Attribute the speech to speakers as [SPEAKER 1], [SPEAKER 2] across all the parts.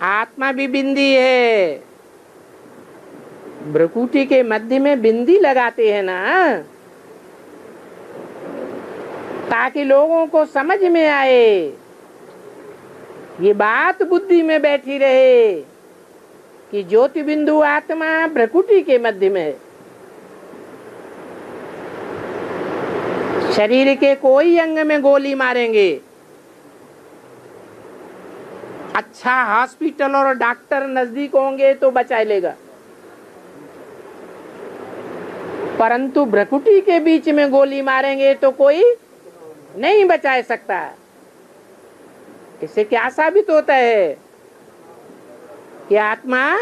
[SPEAKER 1] आत्मा भी बिंदी है। भ्रुकुटी के मध्य में बिंदी लगाते हैं ना, ताकि लोगों को समझ में आए, ये बात बुद्धि में बैठी रहे कि ज्योति बिंदु आत्मा भ्रुकुटी के मध्य में है। शरीर के कोई अंग में गोली मारेंगे, अच्छा हॉस्पिटल और डॉक्टर नजदीक होंगे तो बचा लेगा, परंतु भ्रुकुटी के बीच में गोली मारेंगे तो कोई नहीं बचा सकता। इससे क्या साबित होता है कि आत्मा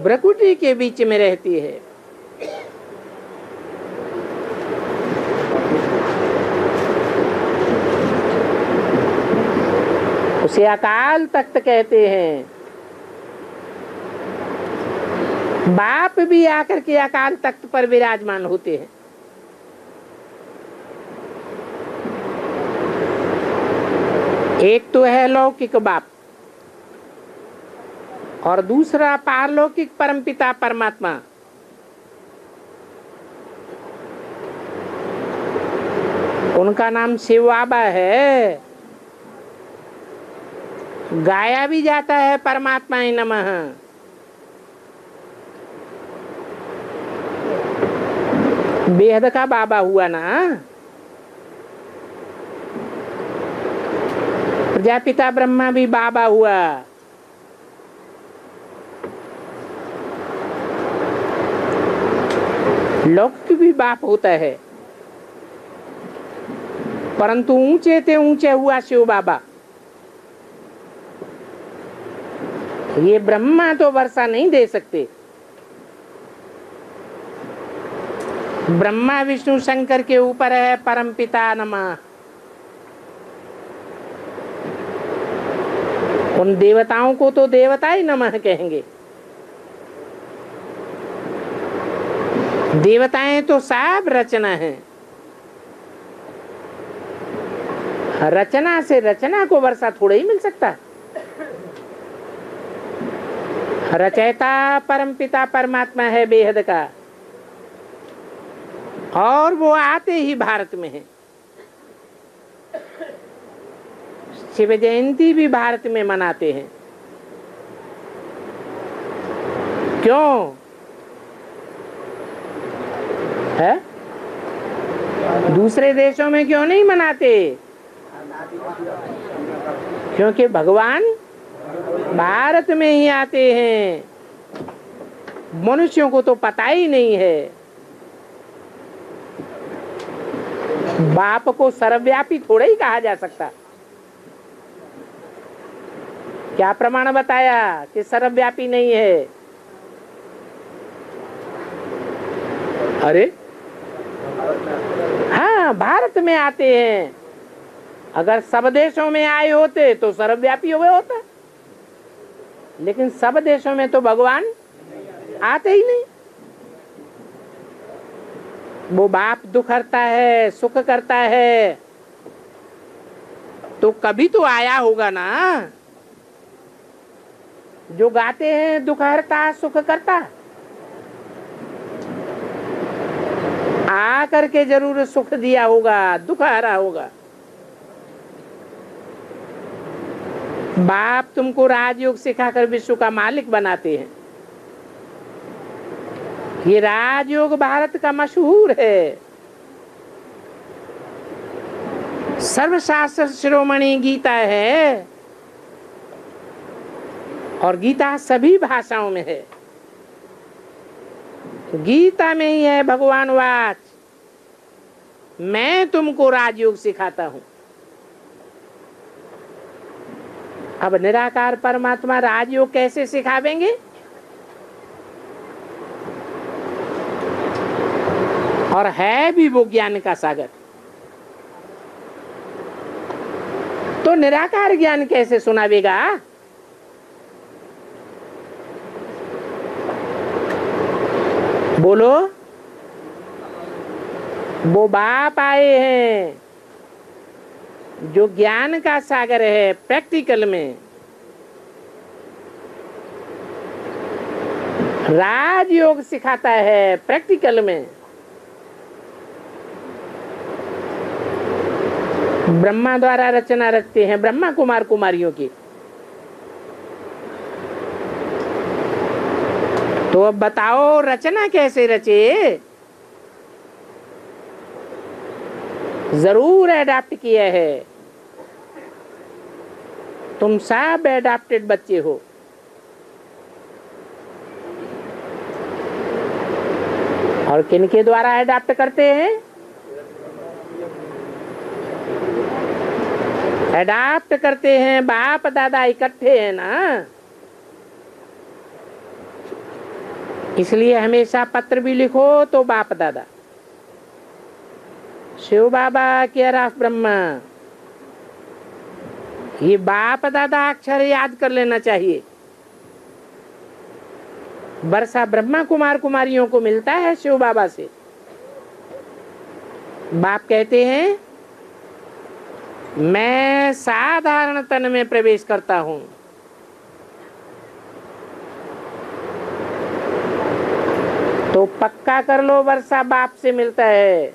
[SPEAKER 1] भ्रुकुटी के बीच में रहती है। उसे अकाल तख्त कहते हैं। बाप भी आकर के अकाल तख्त पर विराजमान होते हैं। एक तो है लौकिक बाप और दूसरा पारलौकिक परमपिता परमात्मा। उनका नाम शिव बाबा है। गाया भी जाता है परमात्माय नमः। बेहद का बाबा हुआ ना, प्रजापिता ब्रह्मा भी बाबा हुआ। लौकिक भी बाप होता है, परंतु ऊंचे से ऊंचे हुआ शिव बाबा। ये ब्रह्मा तो वर्षा नहीं दे सकते। ब्रह्मा विष्णु शंकर के ऊपर है परमपिता नमः। उन देवताओं को तो देवता ही नमः कहेंगे। देवताएं तो सब रचना है। रचना से रचना को वर्षा थोड़ा ही मिल सकता। रचयिता परमपिता परमात्मा है बेहद का, और वो आते ही भारत में है। शिव जयंती भी भारत में मनाते हैं। क्यों है? दूसरे देशों में क्यों नहीं मनाते? क्योंकि भगवान भारत में ही आते हैं। मनुष्यों को तो पता ही नहीं है। बाप को सर्वव्यापी थोड़ा ही कहा जा सकता। क्या प्रमाण बताया कि सर्वव्यापी नहीं है? अरे हाँ, भारत में आते हैं। अगर सब देशों में आए होते तो सर्वव्यापी हुए होता, लेकिन सब देशों में तो भगवान आते ही नहीं। वो बाप दुख करता है, सुख करता है, तो कभी तो आया होगा ना। जो गाते हैं दुख हरता सुख करता, आ करके जरूर सुख दिया होगा, दुख हरा होगा। बाप तुमको राजयोग सिखाकर विश्व का मालिक बनाते हैं। ये राजयोग भारत का मशहूर है। सर्वशास्त्र शिरोमणि गीता है, और गीता सभी भाषाओं में है। गीता में ही है भगवान वाच, मैं तुमको राजयोग सिखाता हूं। अब निराकार परमात्मा राजयोग कैसे सिखावेंगे? और है भी वो ज्ञान का सागर, तो निराकार ज्ञान कैसे सुनावेगा? बोलो। वो बाप आए हैं जो ज्ञान का सागर है। प्रैक्टिकल में राजयोग सिखाता है प्रैक्टिकल में। ब्रह्मा द्वारा रचना रचते हैं, ब्रह्मा कुमार कुमारियों की। तो अब बताओ रचना कैसे रचे? जरूर एडाप्ट किया है। तुम सब एडाप्टेड बच्चे हो। और किनके द्वारा एडाप्ट करते हैं? एडाप्ट करते हैं, बाप दादा इकट्ठे हैं ना। इसलिए हमेशा पत्र भी लिखो तो बाप दादा, शिव बाबा, केयर ऑफ ब्रह्मा, ये बाप दादा अक्षर याद कर लेना चाहिए। वर्षा ब्रह्मा कुमार कुमारियों को मिलता है शिव बाबा से। बाप कहते हैं मैं साधारण तन में प्रवेश करता हूं। तो पक्का कर लो, वर्षा बाप से मिलता है,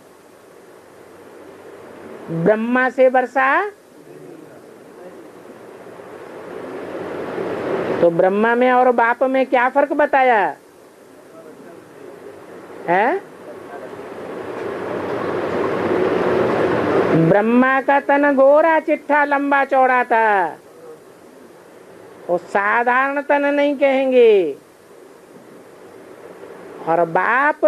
[SPEAKER 1] ब्रह्मा से वर्षा। तो ब्रह्मा में और बाप में क्या फर्क बताया है? ब्रह्मा का तन गोरा चिट्ठा लंबा चौड़ा था, वो साधारण तन नहीं कहेंगे। और बाप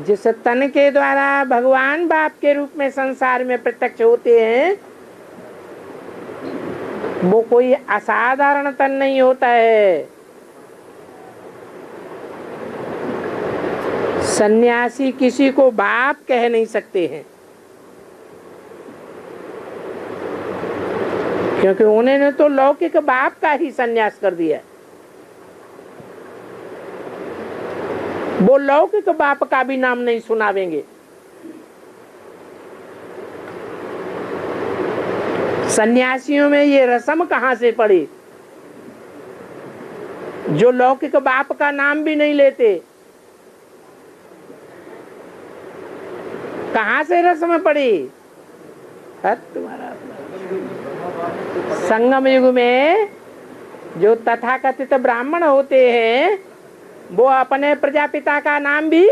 [SPEAKER 1] जिस तन के द्वारा भगवान बाप के रूप में संसार में प्रत्यक्ष होते हैं, वो कोई असाधारण तन नहीं होता है। सन्यासी किसी को बाप कह नहीं सकते हैं, क्योंकि उन्होंने तो लौकिक बाप का ही सन्यास कर दिया। वो लौकिक बाप का भी नाम नहीं सुनावेंगे। सन्यासियों में ये रस्म कहां से पड़ी जो लौकिक बाप का नाम भी नहीं लेते? कहां से रस्म पड़ी? तुम्हारा संगम युग में जो तथाकथित ब्राह्मण होते हैं वो अपने प्रजापिता का नाम भी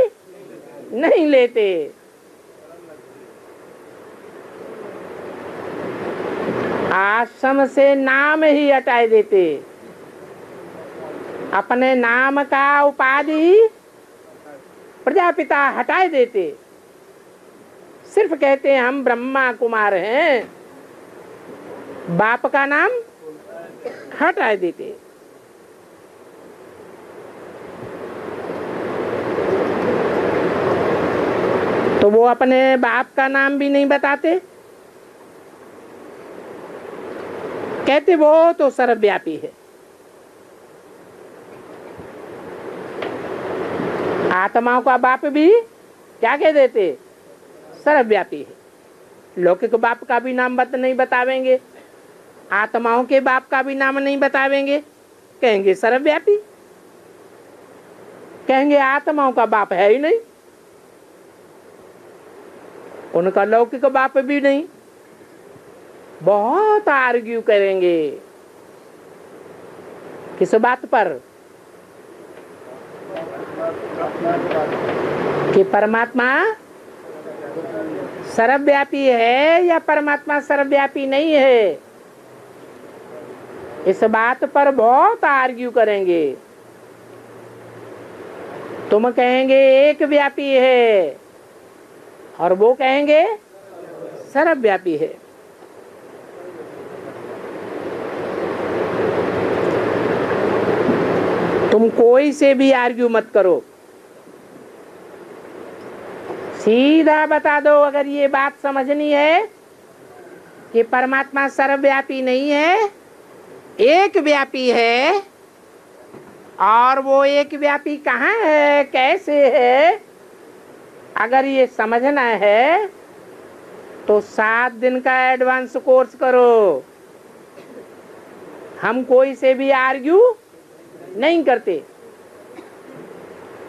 [SPEAKER 1] नहीं लेते। आश्रम से नाम ही हटाए देते, अपने नाम का उपाधि प्रजापिता हटाए देते। सिर्फ कहते हैं हम ब्रह्मा कुमार हैं, बाप का नाम हटाए देते। तो वो अपने बाप का नाम भी नहीं बताते, कहते वो तो सर्वव्यापी है। आत्माओं का बाप भी क्या कह देते? सर्वव्यापी है। लौकिक बाप का भी नाम नहीं बतावेंगे, आत्माओं के बाप का भी नाम नहीं बतावेंगे, कहेंगे सर्वव्यापी। कहेंगे आत्माओं का बाप है ही नहीं, उनका लौकिक बाप भी नहीं। बहुत आर्ग्यू करेंगे। किस बात पर? कि परमात्मा सर्वव्यापी है या परमात्मा सर्वव्यापी नहीं है। इस बात पर बहुत आर्ग्यू करेंगे। तुम कहेंगे एक व्यापी है और वो कहेंगे सर्वव्यापी है। तुम कोई से भी आर्ग्यू मत करो, सीधा बता दो अगर ये बात समझनी है कि परमात्मा सर्वव्यापी नहीं है, एक व्यापी है। और वो एक व्यापी कहाँ है, कैसे है, अगर ये समझना है तो 7 दिन का एडवांस कोर्स करो। हम कोई से भी आर्ग्यू नहीं करते।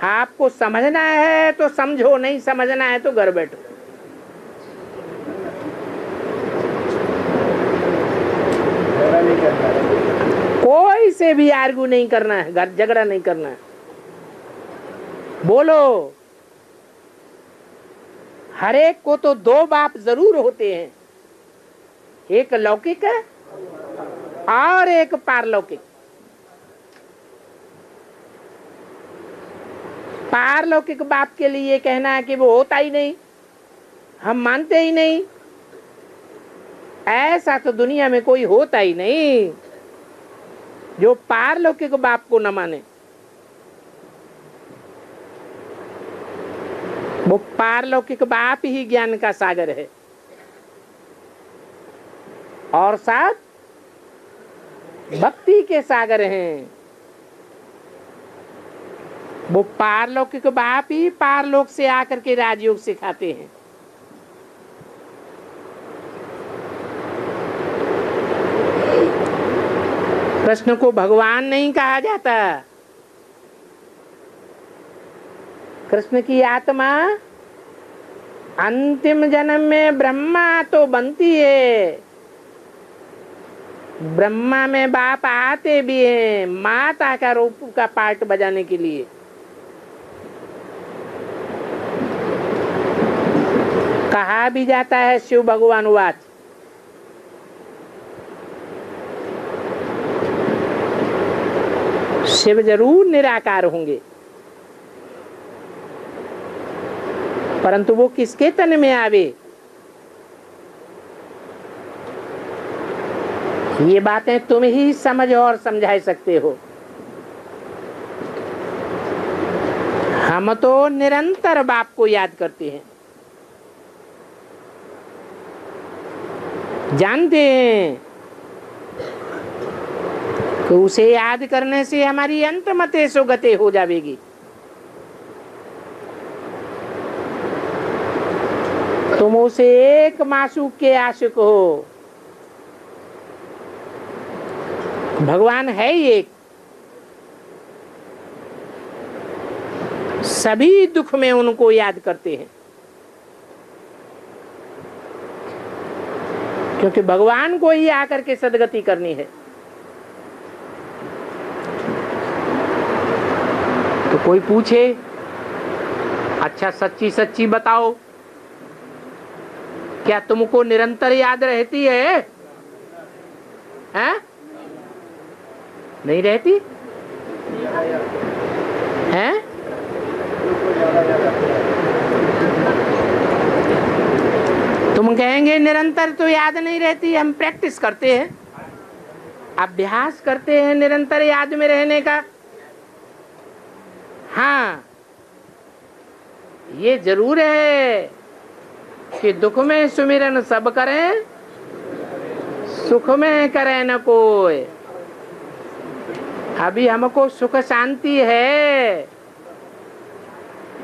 [SPEAKER 1] आपको समझना है तो समझो, नहीं समझना है तो घर बैठो। कोई से भी आर्गू नहीं करना है, झगड़ा नहीं करना है। बोलो। हर एक को तो दो बाप जरूर होते हैं, एक लौकिक है और एक पारलौकिक। पारलौकिक बाप के लिए कहना है कि वो होता ही नहीं, हम मानते ही नहीं, ऐसा तो दुनिया में कोई होता ही नहीं जो पारलौकिक बाप को न माने। वो पारलौकिक बाप ही ज्ञान का सागर है और साथ भक्ति के सागर हैं। वो पारलौकिक बाप ही पारलोक से आकर के राजयोग सिखाते हैं। कृष्ण को भगवान नहीं कहा जाता। कृष्ण की आत्मा अंतिम जन्म में ब्रह्मा तो बनती है, ब्रह्मा में बाप आते भी हैं माता का रूप का पार्ट बजाने के लिए। कहा भी जाता है शिव भगवान वाच, शिव जरूर निराकार होंगे, परंतु वो किसके तन में आवे, ये बातें तुम ही समझ और समझा सकते हो। हम तो निरंतर बाप को याद करते हैं, जानते हैं कि उसे याद करने से हमारी अंतमते सुगते हो जाएगी। तुम उसे एक मासूक के आशिक हो। भगवान है ही एक, सभी दुख में उनको याद करते हैं, क्योंकि भगवान को ही आकर के सदगति करनी है। तो कोई पूछे, अच्छा सच्ची सच्ची बताओ, क्या तुमको निरंतर याद रहती है? हैं? नहीं रहती हैं? तुम कहेंगे निरंतर तो याद नहीं रहती, हम प्रैक्टिस करते हैं, अभ्यास करते हैं निरंतर याद में रहने का। हाँ, ये जरूर है कि दुख में सुमिरन सब करें, सुख में करे न कोई। अभी हमको सुख शांति है,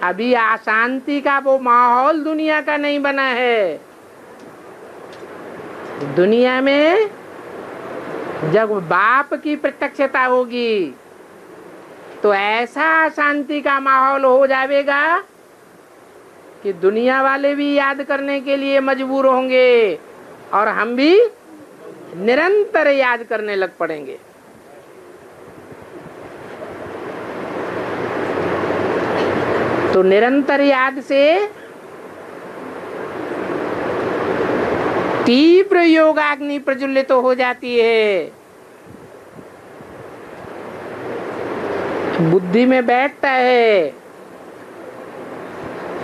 [SPEAKER 1] अभी अशांति का वो माहौल दुनिया का नहीं बना है। दुनिया में जब बाप की प्रत्यक्षता होगी तो ऐसा अशांति का माहौल हो जाएगा कि दुनिया वाले भी याद करने के लिए मजबूर होंगे और हम भी निरंतर याद करने लग पड़ेंगे। तो निरंतर याद से तीव्र योगाग्नि प्रज्वलित हो जाती है, बुद्धि में बैठता है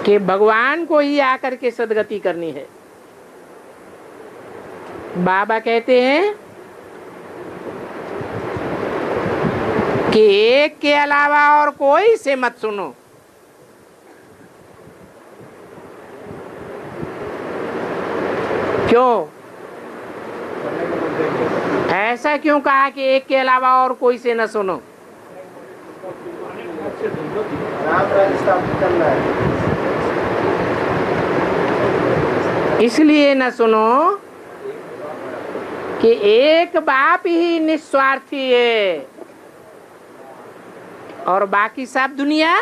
[SPEAKER 1] कि भगवान को ही आकर के सदगति करनी है। बाबा कहते हैं कि एक के अलावा और कोई से मत सुनो। क्यों? ऐसा क्यों कहा कि एक के अलावा और कोई से न सुनो? इसलिए न सुनो कि एक बाप ही निस्वार्थी है, और बाकी सब दुनिया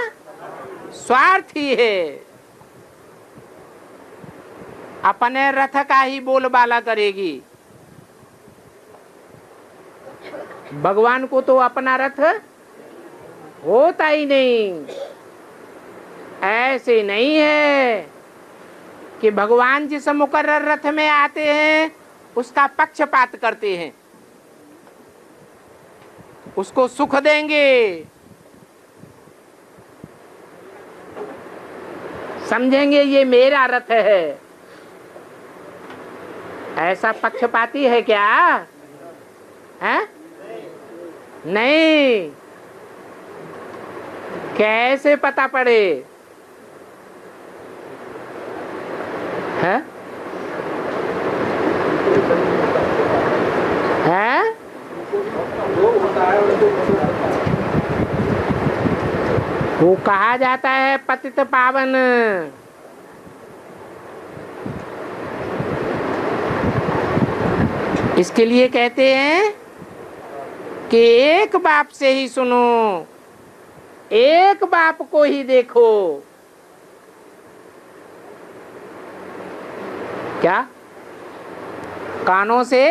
[SPEAKER 1] स्वार्थी है, अपने रथ का ही बोलबाला करेगी। भगवान को तो अपना रथ होता ही नहीं। ऐसे नहीं है कि भगवान जिस मुकर्रर रथ में आते हैं उसका पक्षपात करते हैं, उसको सुख देंगे, समझेंगे ये मेरा रथ है। ऐसा पक्षपाती है क्या? है? नहीं। कैसे पता पड़े? है? है? वो कहा जाता है पतित पावन। इसके लिए कहते हैं कि एक बाप से ही सुनो, एक बाप को ही देखो। क्या? कानों से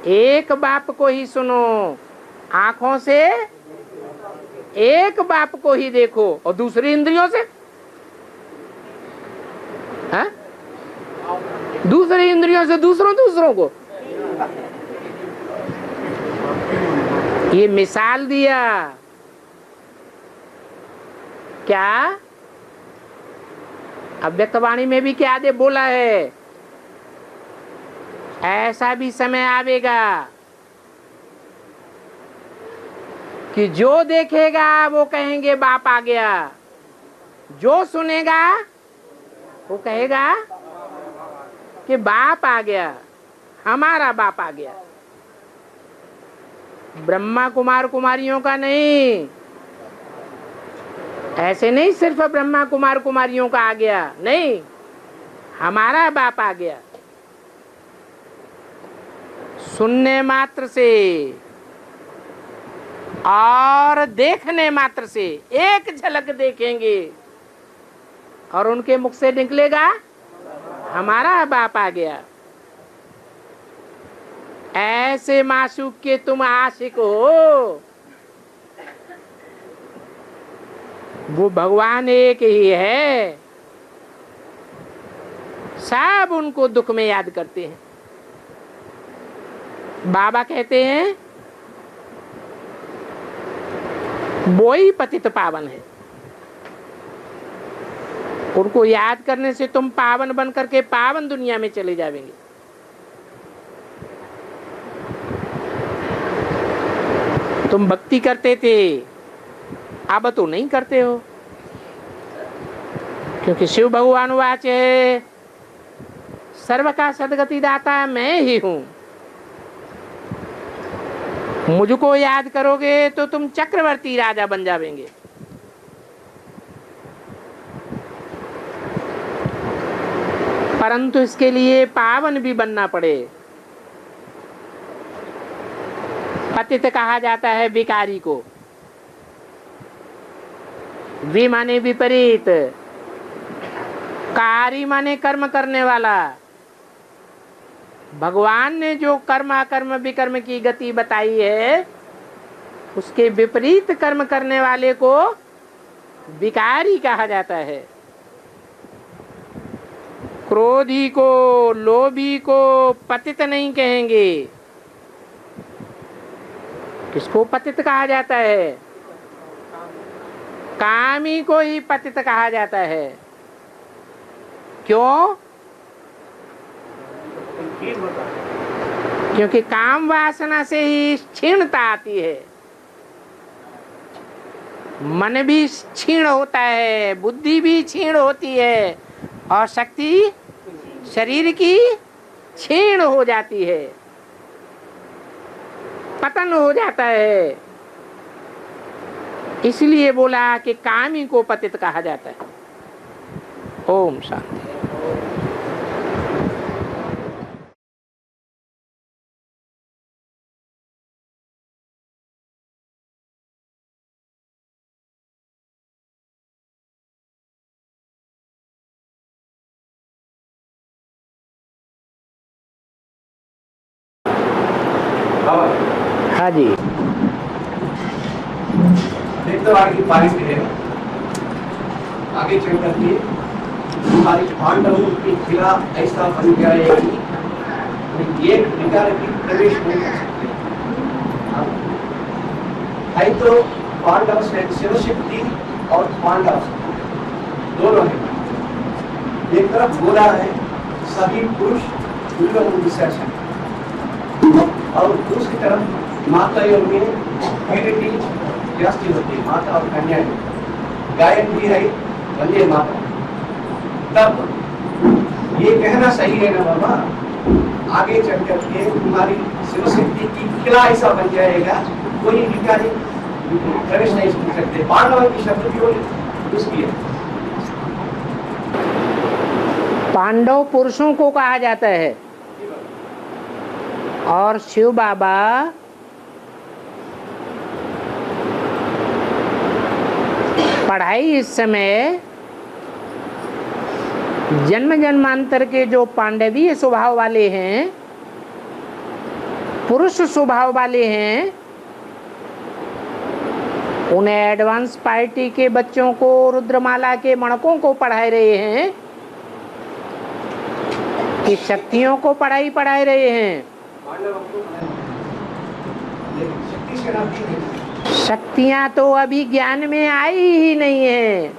[SPEAKER 1] एक बाप को ही सुनो, आंखों से एक बाप को ही देखो, और दूसरी इंद्रियों से है? दूसरी इंद्रियों से दूसरों को। ये मिसाल दिया क्या? अव्यक्तवाणी में भी क्या दे बोला है? ऐसा भी समय आवेगा कि जो देखेगा वो कहेंगे बाप आ गया, जो सुनेगा वो कहेगा कि बाप आ गया, हमारा बाप आ गया। ब्रह्मा कुमार कुमारियों का नहीं, ऐसे नहीं सिर्फ ब्रह्मा कुमार कुमारियों का आ गया, नहीं, हमारा बाप आ गया। सुनने मात्र से और देखने मात्र से, एक झलक देखेंगे और उनके मुख से निकलेगा हमारा बाप आ गया। ऐसे मासूक के तुम आशिक हो, वो भगवान एक ही है। सब उनको दुख में याद करते हैं। बाबा कहते हैं वो ही पतित पावन है। उनको याद करने से तुम पावन बन करके पावन दुनिया में चले जाएंगे। तुम भक्ति करते थे, अब तो नहीं करते हो, क्योंकि शिव भगवान वाच है, सर्व का सदगति दाता मैं ही हूं। मुझको याद करोगे तो तुम चक्रवर्ती राजा बन जाएंगे। परंतु इसके लिए पावन भी बनना पड़े। पतित कहा जाता है भिखारी को। वि माने विपरीत, कारी माने कर्म करने वाला। भगवान ने जो कर्म अकर्म विकर्म की गति बताई है, उसके विपरीत कर्म करने वाले को भिखारी कहा जाता है। क्रोधी को, लोभी को पतित नहीं कहेंगे। किसको पतित कहा जाता है? कामी को ही पतित कहा जाता है। क्यों? क्योंकि काम वासना से ही क्षीणता आती है। मन भी क्षीण होता है, बुद्धि भी क्षीण होती है, और शक्ति शरीर की क्षीण हो जाती है, पतन हो जाता है। इसलिए बोला कि कामी को पतित कहा जाता है। ओम शांति। हाँ जी।
[SPEAKER 2] एक तो आगे बारिश है, आगे चल करके हमारी पांडवों की किला ऐसा बन गया है कि एक विकार की प्रवेश नहीं कर सकते। है तो पांडव से शिवशक्ति और पांडव दोनों है। एक तरफ गोरा है, सभी पुरुष विसर्ज है, और दूसरी तरफ माता योग में प्यूरिटी जास्ती होती है, माता और कन्या में गायक भी है, वंदे माता। तब ये कहना सही है ना बाबा, आगे चल करके तुम्हारी शिवशक्ति की किला ऐसा बन जाएगा, कोई विकारी प्रवेश नहीं कर सकते। पांडव की शब्द भी उसकी है।
[SPEAKER 1] पांडव पुरुषों को कहा जाता है और शिव बाबा पढ़ाई इस समय जन्म जन्मांतर के जो पांडवीय स्वभाव वाले हैं, पुरुष स्वभाव वाले हैं, उन्हें एडवांस पार्टी के बच्चों को, रुद्रमाला के मणकों को पढ़ा रहे हैं कि शक्तियों को पढ़ा रहे हैं। शक्तियां तो अभी ज्ञान में आई ही नहीं है।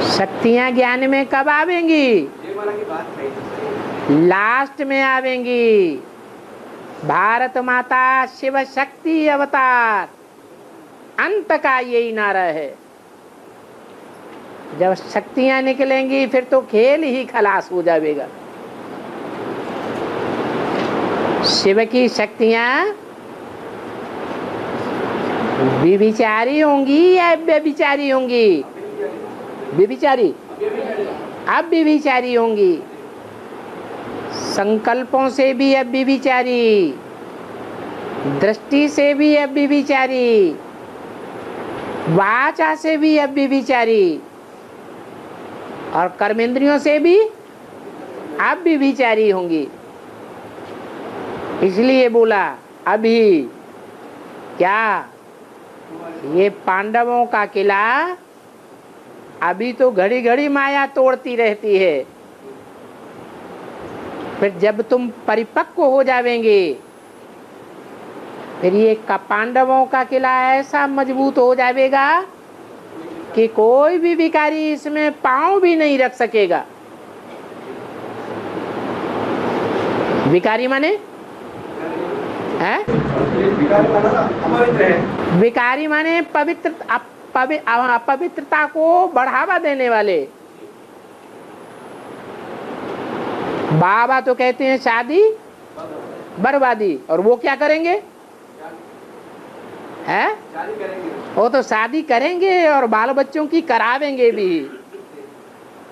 [SPEAKER 1] शक्तियां ज्ञान में कब आवेंगी? लास्ट में आवेंगी। भारत माता शिव शक्ति अवतार, अंत का यही नारा है। जब शक्तियां निकलेंगी फिर तो खेल ही खलास हो जाएगा। शिव की शक्तियां विभिचारी होंगी या व्यभिचारी होंगी? व्यभिचारी, अब व्यभिचारी होंगी। संकल्पों से भी अब व्यभिचारी, दृष्टि से भी अब व्यभिचारी, वाचा से भी अब व्यभिचारी, और कर्मेंद्रियों से भी अब व्यभिचारी होंगी। इसलिए बोला अभी क्या ये पांडवों का किला अभी तो घड़ी घड़ी माया तोड़ती रहती है। फिर जब तुम परिपक्व हो जावेंगे फिर ये पांडवों का किला ऐसा मजबूत हो जाएगा कि कोई भी विकारी इसमें पांव भी नहीं रख सकेगा। विकारी माने है? विकारी माने पवित्र, अपवित्रता को बढ़ावा देने वाले। बाबा तो कहते हैं शादी बर्बादी, और वो क्या करेंगे? है? वो तो शादी करेंगे और बाल बच्चों की करावेंगे भी।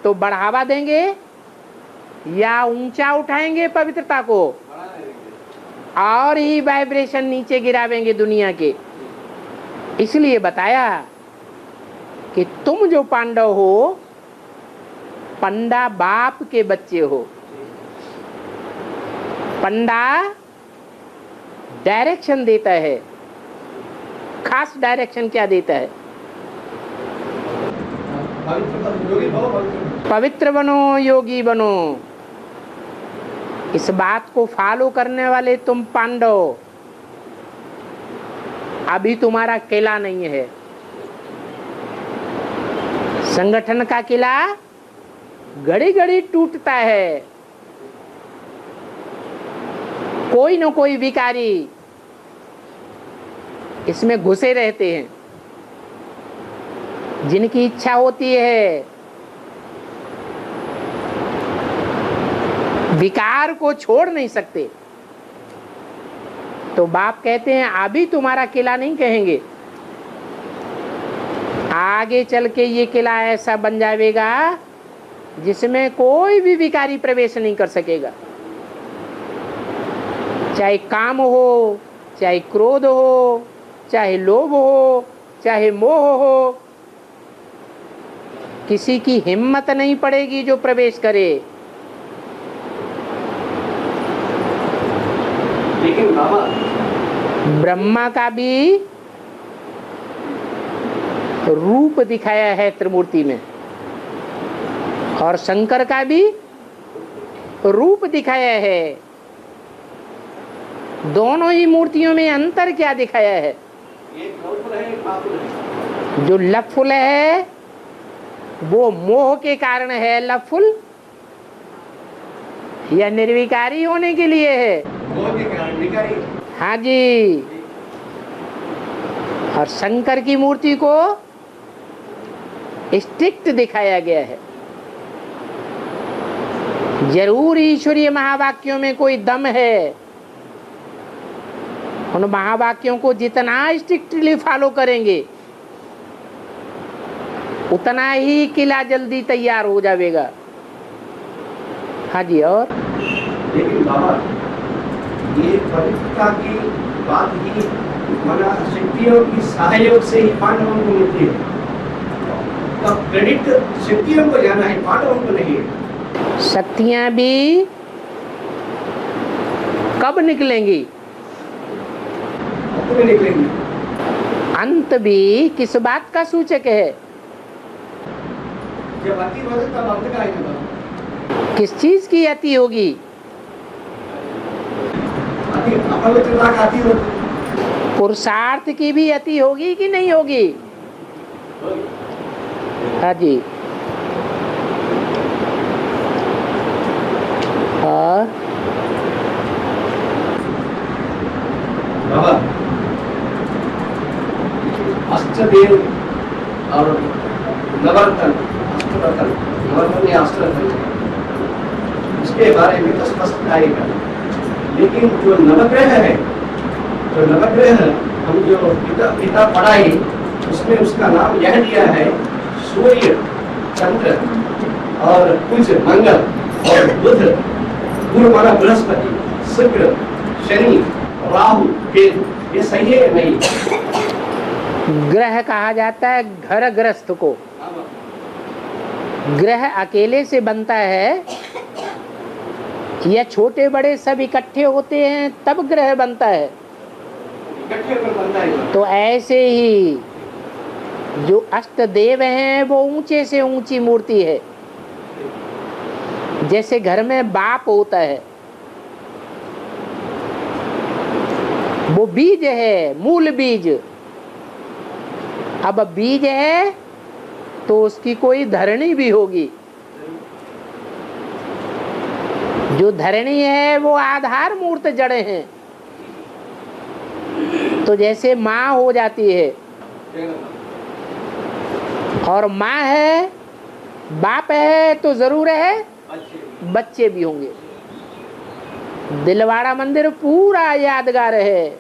[SPEAKER 1] तो बढ़ावा देंगे या ऊंचा उठाएंगे पवित्रता को और ही वाइब्रेशन नीचे गिरावेंगे दुनिया के। इसलिए बताया कि तुम जो पांडव हो, पंडा बाप के बच्चे हो। पंडा डायरेक्शन देता है। खास डायरेक्शन क्या देता है? पवित्र बनो, योगी बनो। इस बात को फॉलो करने वाले तुम पांडव, अभी तुम्हारा किला नहीं है। संगठन का किला घड़ी घड़ी टूटता है। कोई न कोई विकारी इसमें घुसे रहते हैं, जिनकी इच्छा होती है विकार को छोड़ नहीं सकते। तो बाप कहते हैं अभी तुम्हारा किला नहीं कहेंगे, आगे चल के ये किला ऐसा बन जाएगा जिसमें कोई भी विकारी प्रवेश नहीं कर सकेगा। चाहे काम हो, चाहे क्रोध हो, चाहे लोभ हो, चाहे मोह हो, किसी की हिम्मत नहीं पड़ेगी जो प्रवेश करे।
[SPEAKER 2] लेकिन बाबा
[SPEAKER 1] ब्रह्मा का भी रूप दिखाया है त्रिमूर्ति में और शंकर का भी रूप दिखाया है। दोनों ही मूर्तियों में अंतर क्या दिखाया है?
[SPEAKER 2] एक लवफुल है, एक पावफुल है।
[SPEAKER 1] जो लवफुल है वो मोह के कारण है लवफुल या निर्विकारी होने के लिए है?
[SPEAKER 2] मोह के कारण विकारी।
[SPEAKER 1] हाँ जी। और शंकर की मूर्ति को स्ट्रिक्ट दिखाया गया है। जरूर ईश्वरीय महावाक्यों में कोई दम है। उन महावाक्यों को जितना स्ट्रिक्टली फॉलो करेंगे उतना ही किला जल्दी तैयार हो जाएगा। हाँ जी। और
[SPEAKER 2] लेकिन बाबा ये पवित्रता की बात ही माना शक्तियों की सहयोग से ही पांडवों को मिलती है। तो क्रेडिट शक्तियों को जाना है, पांडवों को नहीं है।
[SPEAKER 1] शक्तियां भी कब निकलेंगी?
[SPEAKER 2] तुम्हें निकलेंगी।
[SPEAKER 1] अंत भी किस बात का सूचक है?
[SPEAKER 2] जब अति होगा तब अंत का आएगा बाबा।
[SPEAKER 1] किस चीज की अति होगी?
[SPEAKER 2] अति अपवित्रता का अति होगा।
[SPEAKER 1] पुरुषार्थ की भी अति होगी कि नहीं होगी? हाँ जी। और
[SPEAKER 2] बाबा अष्टदेव और नवरत्न, नवरत्न या अष्टरत्न, उसके बारे में तो स्पष्ट आएगा। लेकिन जो नवग्रह है, जो नवग्रह हम जो पिता पढ़ाई उसमें उसका नाम यह दिया है सूर्य, चंद्र और कुछ मंगल और बुध, गुरु माना बृहस्पति, शुक्र, शनि, राहु, केतु। ये सही है नहीं?
[SPEAKER 1] ग्रह कहा जाता है घर ग्रस्त को। ग्रह अकेले से बनता है या छोटे बड़े सब इकट्ठे होते हैं तब ग्रह बनता है?
[SPEAKER 2] इकट्ठे होकर बनता है।
[SPEAKER 1] तो ऐसे ही जो अष्ट देव हैं वो ऊंचे से ऊंची मूर्ति है। जैसे घर में बाप होता है, वो बीज है, मूल बीज। अब बीज है तो उसकी कोई धरणी भी होगी। जो धरणी है वो आधार मूर्त जड़े हैं। तो जैसे माँ हो जाती है और माँ है, बाप है, तो जरूर है बच्चे भी होंगे। दिलवाड़ा मंदिर पूरा यादगार है।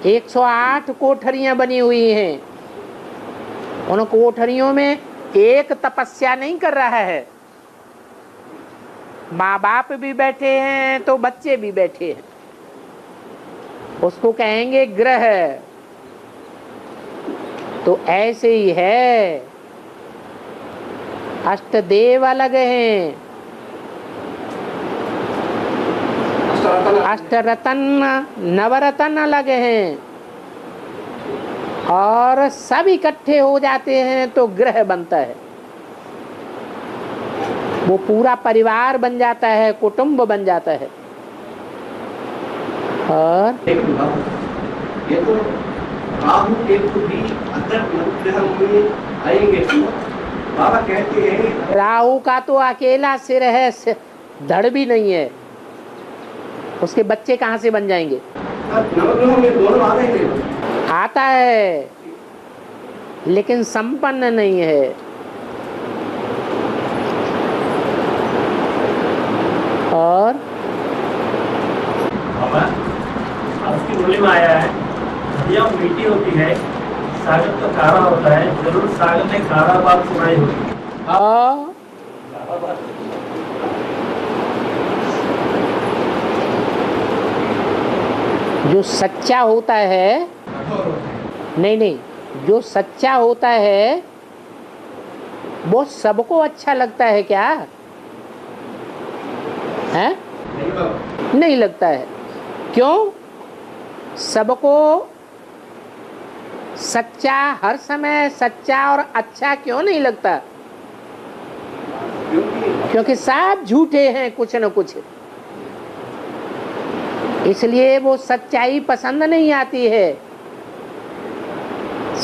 [SPEAKER 1] 108 कोठरियां बनी हुई हैं। उन कोठरियों में एक तपस्या नहीं कर रहा है। माँ बाप भी बैठे हैं तो बच्चे भी बैठे हैं। उसको कहेंगे ग्रह। तो ऐसे ही है, अष्टदेव अलग हैं, अष्टरतन नवरतन अलग हैं, और सब इकट्ठे हो जाते हैं तो ग्रह बनता है। वो पूरा परिवार बन जाता है, कुटुंब बन जाता है। और
[SPEAKER 2] ये तो राहु केतु भी अंदर नवग्रह में आएंगे। बाबा कहते हैं
[SPEAKER 1] राहु का तो अकेला सिर है, धड़ भी नहीं है। उसके बच्चे कहाँ से बन जाएंगे?
[SPEAKER 2] नवग्रहों में दोनों आ रहे हैं।
[SPEAKER 1] आता है लेकिन संपन्न नहीं है। और
[SPEAKER 3] आपकी बोली में आया है, नदियाँ मीठी होती है, सागर तो खारा होता है। जरूर सागर ने खारा बात सुनाई होगी।
[SPEAKER 1] जो सच्चा होता है, नहीं, जो सच्चा होता है वो सबको अच्छा लगता है क्या? है? नहीं लगता है। क्यों? सबको सच्चा, हर समय सच्चा और अच्छा क्यों नहीं लगता? क्योंकि सब झूठे हैं कुछ न कुछ, इसलिए वो सच्चाई पसंद नहीं आती है।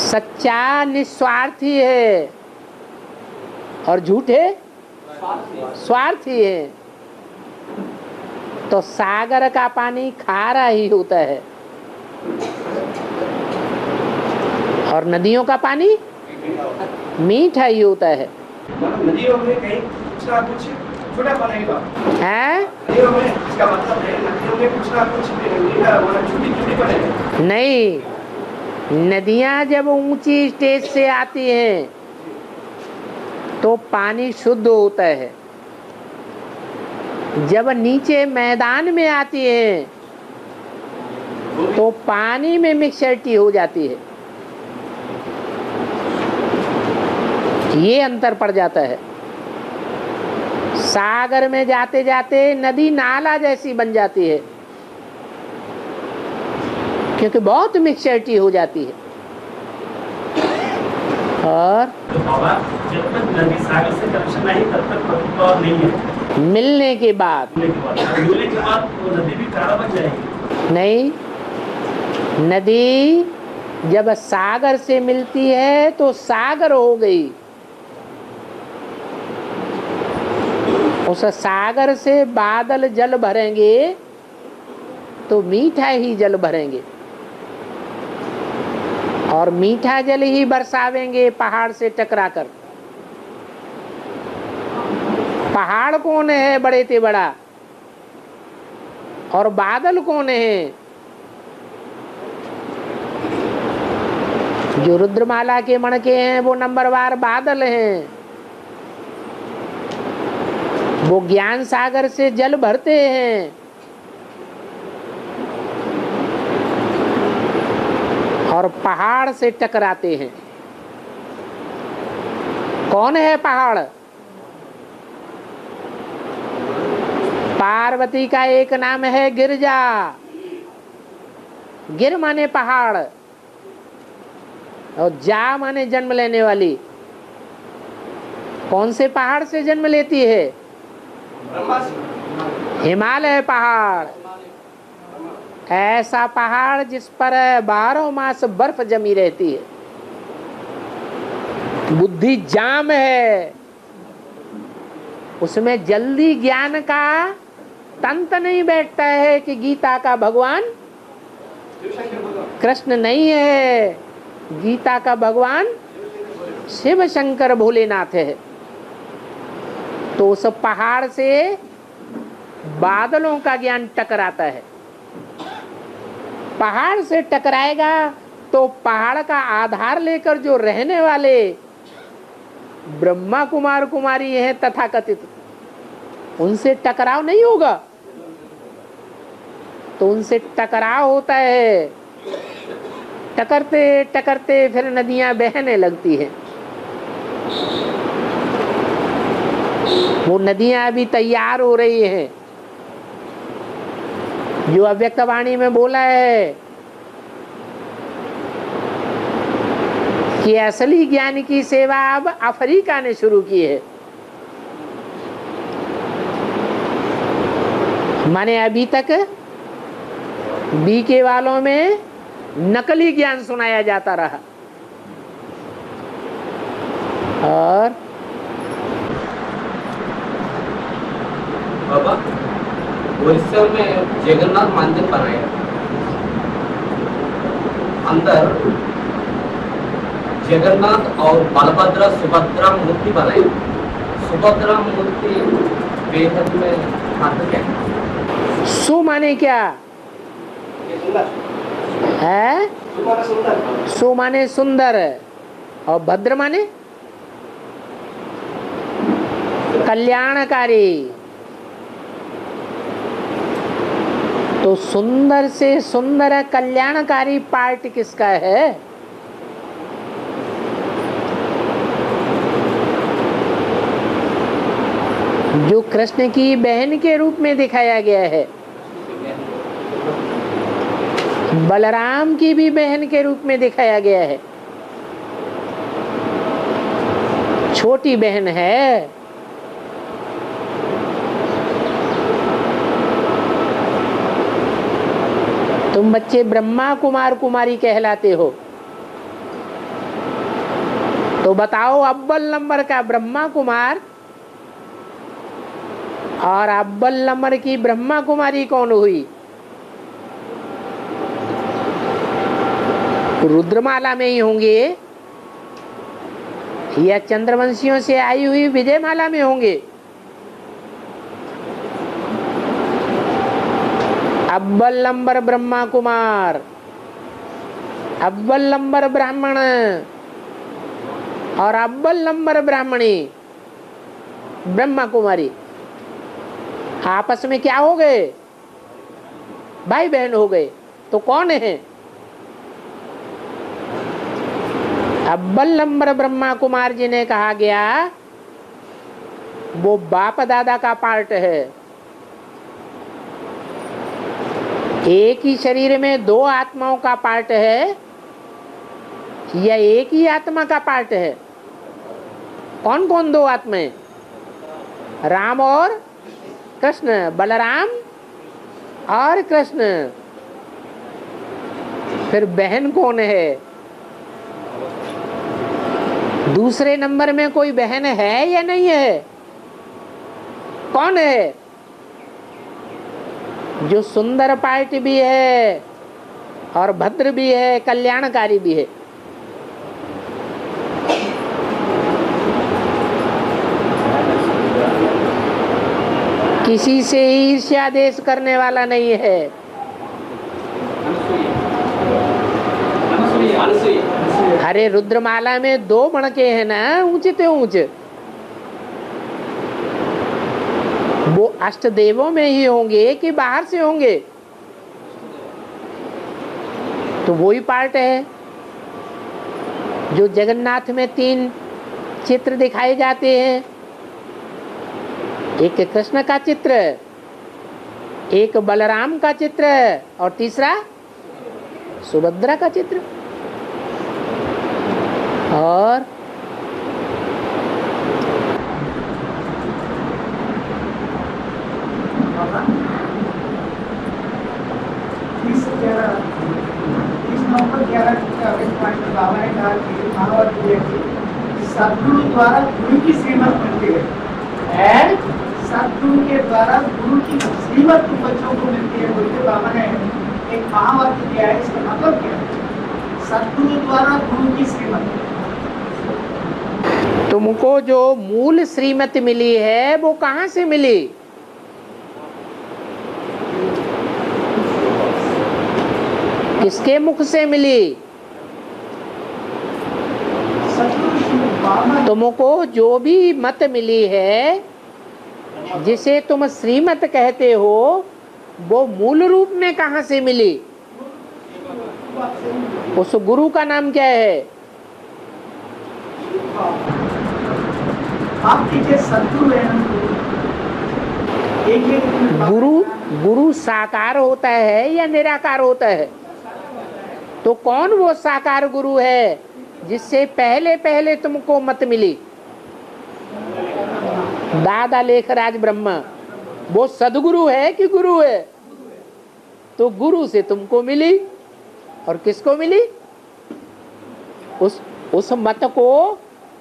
[SPEAKER 1] सच्चा निस्वार्थी है और झूठे स्वार्थी है। तो सागर का पानी खारा ही होता है और नदियों का पानी मीठा ही होता है।
[SPEAKER 2] नदियों में कहीं कुछ ना कुछ छोटा बनेगा
[SPEAKER 1] है?
[SPEAKER 2] नदियों में, इसका मतलब है नदियों में कुछ ना कुछ मीठा छोटी छोटी बनेगा।
[SPEAKER 1] नहीं, नदियां जब ऊंची स्टेज से आती हैं तो पानी शुद्ध होता है। जब नीचे मैदान में आती है तो पानी में मिक्सचरिटी हो जाती है। ये अंतर पड़ जाता है। सागर में जाते जाते नदी नाला जैसी बन जाती है क्योंकि बहुत मिक्सचरिटी हो जाती है। और
[SPEAKER 3] तो बाबा, जब तक नदी सागर से कनेक्शन नहीं तब तक प्रतिभाव नहीं है।
[SPEAKER 1] मिलने के बाद
[SPEAKER 3] मिलने के बाद वो नदी भी खारा बन जाएगी।
[SPEAKER 1] नहीं, नदी जब सागर से मिलती है तो सागर हो गई। उस सागर से बादल जल भरेंगे तो मीठा ही जल भरेंगे और मीठा जल ही बरसावेंगे पहाड़ से टकराकर। पहाड़ कौन है बड़े ते बड़ा, और बादल कौन है? जो रुद्रमाला के मणके हैं वो नंबरवार बादल हैं। वो ज्ञान सागर से जल भरते हैं और पहाड़ से टकराते हैं। कौन है पहाड़? पार्वती का एक नाम है गिरजा। गिर माने पहाड़ और जा माने जन्म लेने वाली। कौन से पहाड़ से जन्म लेती है? हिमालय पहाड़। ऐसा पहाड़ जिस पर 12 मास बर्फ जमी रहती है। बुद्धि जाम है, उसमें जल्दी ज्ञान का तंत नहीं बैठता है कि गीता का भगवान कृष्ण नहीं है, गीता का भगवान शिव शंकर भोलेनाथ है। तो उस पहाड़ से बादलों का ज्ञान टकराता है। पहाड़ से टकराएगा तो पहाड़ का आधार लेकर जो रहने वाले ब्रह्मा कुमार कुमारी हैं तथाकथित, उनसे टकराव नहीं होगा। तो उनसे टकराव होता है, टकरते टकरते फिर नदियां बहने लगती हैं। वो नदियां अभी तैयार हो रही हैं। जो अव्यक्त वाणी में बोला है कि असली ज्ञान की सेवा अब अफ्रीका ने शुरू की है। माने अभी तक बीके वालों में नकली ज्ञान सुनाया जाता रहा और
[SPEAKER 4] बाबा उड़ीसा में जगन्नाथ मंदिर बनाया, अंदर जगन्नाथ और बलभद्र सुभद्रा मूर्ति बनाई। सुभद्रा मूर्ति बेहद में हाथ क्या?
[SPEAKER 1] सु माने क्या है? सु माने सुंदर और भद्र माने कल्याणकारी। तो सुंदर से सुंदर कल्याणकारी पार्ट किसका है? जो कृष्ण की बहन के रूप में दिखाया गया है। बलराम की भी बहन के रूप में दिखाया गया है, छोटी बहन है। तुम बच्चे ब्रह्मा कुमार कुमारी कहलाते हो, तो बताओ अव्वल नंबर का ब्रह्मा कुमार और अव्वल नंबर की ब्रह्मा कुमारी कौन हुई? रुद्रमाला में ही होंगे या चंद्रवंशियों से आई हुई विजयमाला में होंगे? अव्वल नंबर ब्रह्मा कुमार, अव्वल नंबर ब्राह्मण और अव्वल नंबर ब्राह्मणी ब्रह्मा कुमारी आपस में क्या हो गए? भाई बहन हो गए। तो कौन है? अव्वल नंबर ब्रह्मा कुमार जिन्हें कहा गया वो बाप दादा का पार्ट है। एक ही शरीर में दो आत्माओं का पार्ट है या एक ही आत्मा का पार्ट है? कौन कौन दो आत्माएं? राम और कृष्ण, बलराम और कृष्ण। फिर बहन कौन है? दूसरे नंबर में कोई बहन है या नहीं है? कौन है? जो सुंदर पार्ट भी है और भद्र भी है, कल्याणकारी भी है। किसी से ईर्ष्या देश करने वाला नहीं है। अरे रुद्रमाला में दो मणके हैं ना, ऊंचे ते ऊंचे, वो अष्टदेवों में ही होंगे कि बाहर से होंगे? तो वही पार्ट है जो जगन्नाथ में 3 चित्र दिखाए जाते हैं। एक कृष्ण का चित्र, एक बलराम का चित्र और तीसरा सुभद्रा का चित्र। और
[SPEAKER 2] बाबा ने कहा कि सदगुरु द्वारा गुरु की श्रीमत मिलती है। सदगुरु के द्वारा गुरु की श्रीमत बच्चों को मिलती है बोलते बाबा ने एक महावाक्य दिया है। इसका मतलब क्या है? सदगुरु द्वारा गुरु की श्रीमत।
[SPEAKER 1] तुमको जो मूल श्रीमत मिली है वो कहाँ से मिली? किसके मुख से मिली? तुमको जो भी मत मिली है, जिसे तुम श्रीमत कहते हो, वो मूल रूप में कहाँ से मिली? उस गुरु का नाम क्या है? गुरु साकार होता है या निराकार होता है? तो कौन वो साकार गुरु है जिससे पहले पहले तुमको मत मिली? दादा लेखराज ब्रह्मा, वो सदगुरु है कि गुरु है? तो गुरु से तुमको मिली। और किसको मिली? उस मत को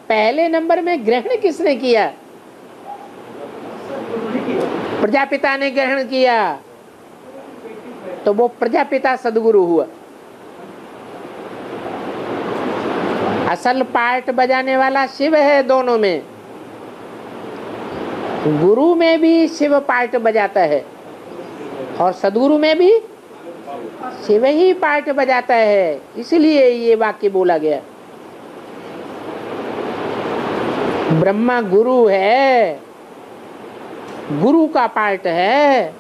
[SPEAKER 1] पहले नंबर में ग्रहण किसने किया? प्रजापिता ने ग्रहण किया, तो वो प्रजापिता सदगुरु हुआ। असल पार्ट बजाने वाला शिव है दोनों में। गुरु में भी शिव पार्ट बजाता है और सदगुरु में भी शिव ही पार्ट बजाता है। इसलिए ये वाक्य बोला गया। ब्रह्मा गुरु है, गुरु का पार्ट है,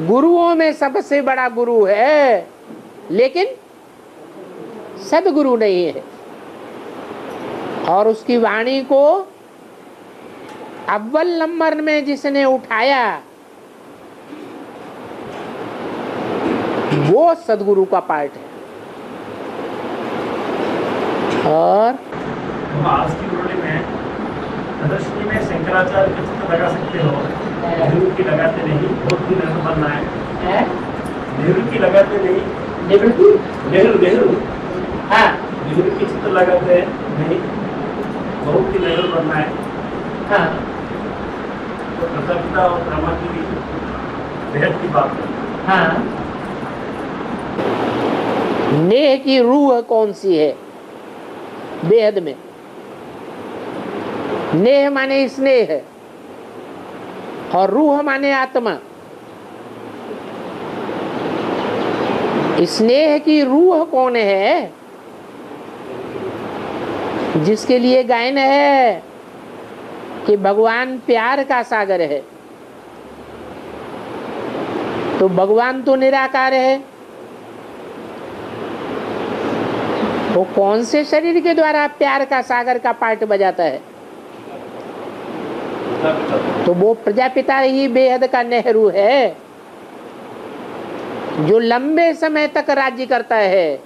[SPEAKER 1] गुरुओं में सबसे बड़ा गुरु है, लेकिन सदगुरु नहीं है। और उसकी वाणी को अव्वल नंबर में जिसने उठाया, वो सदगुरु का पार्ट है। और
[SPEAKER 3] तो आज की मुरली में प्रदर्शनी में शंकराचार्य का चित्र लगा सकते हो, नेहरू की लगाते नहीं, बहुत ही नेहरू बनना है। नेहरू की लगाते नहीं, नेहरू
[SPEAKER 1] हाँ
[SPEAKER 3] नेहरू की चित्र लगाते नहीं, बहुत ही नेहरू बनना है।
[SPEAKER 1] हाँ
[SPEAKER 3] तो प्रजापिता और ब्रह्मा की भी बेहद की बात है।
[SPEAKER 1] हाँ। नेह की रूह कौन सी है बेहद में? नेह माने स्नेह और रूह माने आत्मा। स्नेह की रूह कौन है? जिसके लिए गायन है कि भगवान प्यार का सागर है। तो भगवान तो निराकार है, वो कौन से शरीर के द्वारा प्यार का सागर का पार्ट बजाता है? तो वो प्रजापिता ही बेहद का नेहरू है, जो लंबे समय तक राज्य करता है।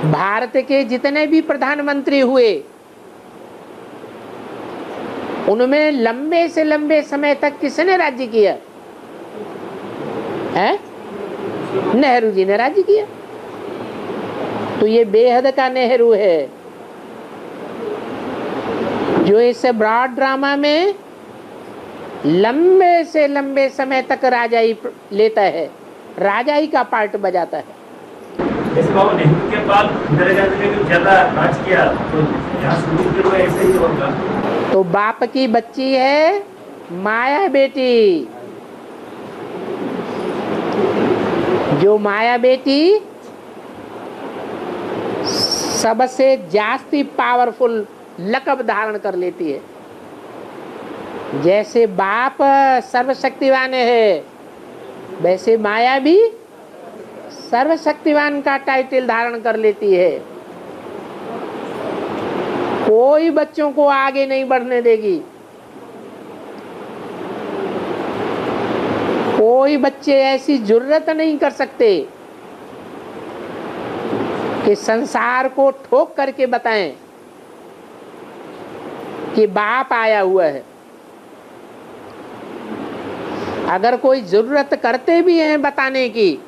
[SPEAKER 1] भारत के जितने भी प्रधानमंत्री हुए उनमें लंबे से लंबे समय तक किसने राज्य किया है? नेहरू जी ने राज्य किया। तो ये बेहद का नेहरू है, जो इस ब्रॉड ड्रामा में लंबे से लंबे समय तक राजाई लेता है, राजाई का पार्ट बजाता है।
[SPEAKER 3] जैसे बाबा नेहरू के बाद इंदिरा गांधी ने ज्यादा राज किया, तो यहाँ शुरू के लोग ऐसे ही होगा।
[SPEAKER 1] तो बाप की बच्ची है माया बेटी, जो माया बेटी सबसे जास्ती पावरफुल लकब धारण कर लेती है। जैसे बाप सर्वशक्तिवान है, वैसे माया भी सर्वशक्तिवान का टाइटल धारण कर लेती है। कोई बच्चों को आगे नहीं बढ़ने देगी। कोई बच्चे ऐसी जुर्रत नहीं कर सकते कि संसार को ठोक करके बताएं कि बाप आया हुआ है। अगर कोई जरूरत करते भी हैं बताने की,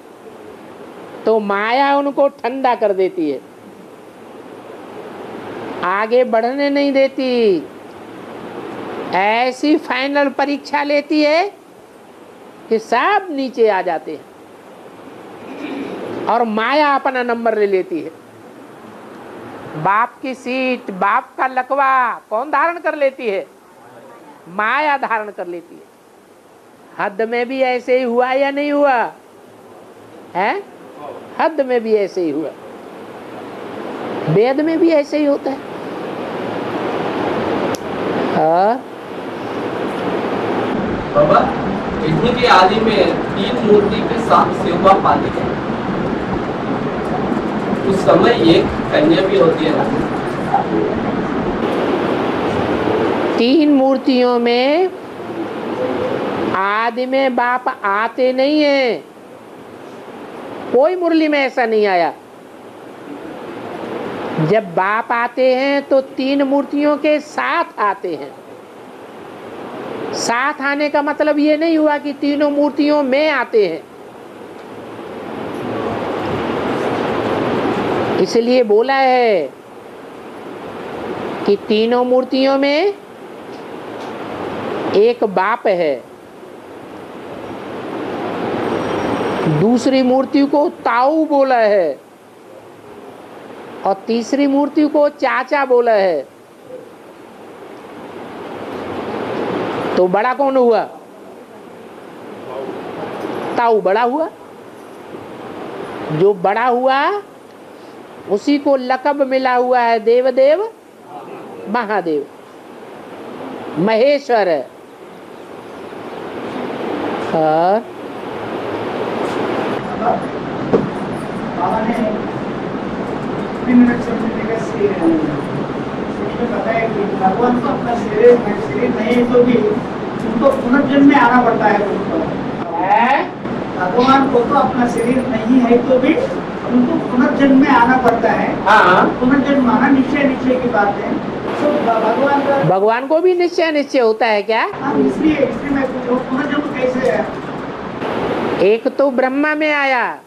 [SPEAKER 1] तो माया उनको ठंडा कर देती है, आगे बढ़ने नहीं देती। ऐसी फाइनल परीक्षा लेती है कि सब नीचे आ जाते हैं और माया अपना नंबर ले लेती है। बाप की सीट, बाप का लकवा कौन धारण कर लेती है? माया धारण कर लेती है। हद में भी ऐसे ही हुआ या नहीं हुआ है? हद में भी ऐसे ही हुआ, वेद में भी ऐसे ही होता है।
[SPEAKER 4] बाबा, यज्ञ के आदि में 3 मूर्ति के साथ सेवा पाली है, उस समय एक कन्या भी होती है ना?
[SPEAKER 1] 3 मूर्तियों में आदि में बाप आते नहीं है। कोई मुरली में ऐसा नहीं आया। जब बाप आते हैं तो 3 मूर्तियों के साथ आते हैं। साथ आने का मतलब ये नहीं हुआ कि तीनों मूर्तियों में आते हैं। इसलिए बोला है कि तीनों मूर्तियों में एक बाप है। दूसरी मूर्ति को ताऊ बोला है और तीसरी मूर्ति को चाचा बोला है। तो बड़ा कौन हुआ? ताऊ बड़ा हुआ। जो बड़ा हुआ उसी को लकब मिला हुआ है देवदेव महादेव महेश्वर। और
[SPEAKER 2] बाबा ने 3 मिनट से बताया कि भगवान को अपना शरीर नहीं तो भी उनको पुनर्जन्म में आना पड़ता है।
[SPEAKER 5] भगवान को तो अपना शरीर नहीं है तो भी उनको पुनर्जन्म में आना पड़ता है।
[SPEAKER 1] हाँ,
[SPEAKER 5] पुनर्जन्म आना निश्चय की बात है। तो भगवान का
[SPEAKER 1] भगवान को भी निश्चय होता है क्या?
[SPEAKER 5] हाँ, इसलिए मैं पूछ रहा हूँ पुनर्जन्म कैसे है?
[SPEAKER 1] एक तो ब्रह्मा में आया,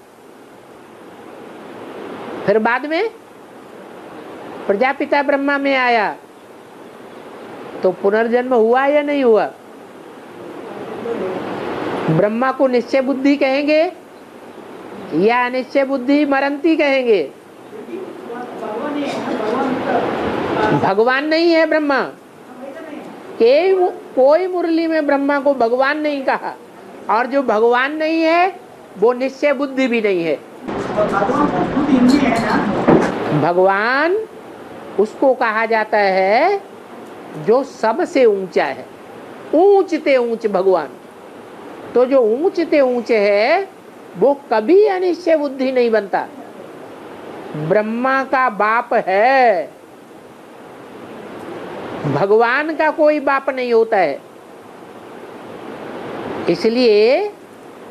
[SPEAKER 1] फिर बाद में प्रजापिता ब्रह्मा में आया, तो पुनर्जन्म हुआ या नहीं हुआ? ब्रह्मा को निश्चय बुद्धि कहेंगे या अनिश्चय बुद्धि मरंती कहेंगे? भगवान नहीं है ब्रह्मा। कोई मुरली में ब्रह्मा को भगवान नहीं कहा, और जो भगवान नहीं है वो निश्चय बुद्धि भी नहीं है। भगवान उसको कहा जाता है जो सबसे ऊंचा है, ऊंचते ऊंच भगवान। तो जो ऊंचते ऊंचे है वो कभी अनिश्चय बुद्धि नहीं बनता। ब्रह्मा का बाप है, भगवान का कोई बाप नहीं होता है। इसलिए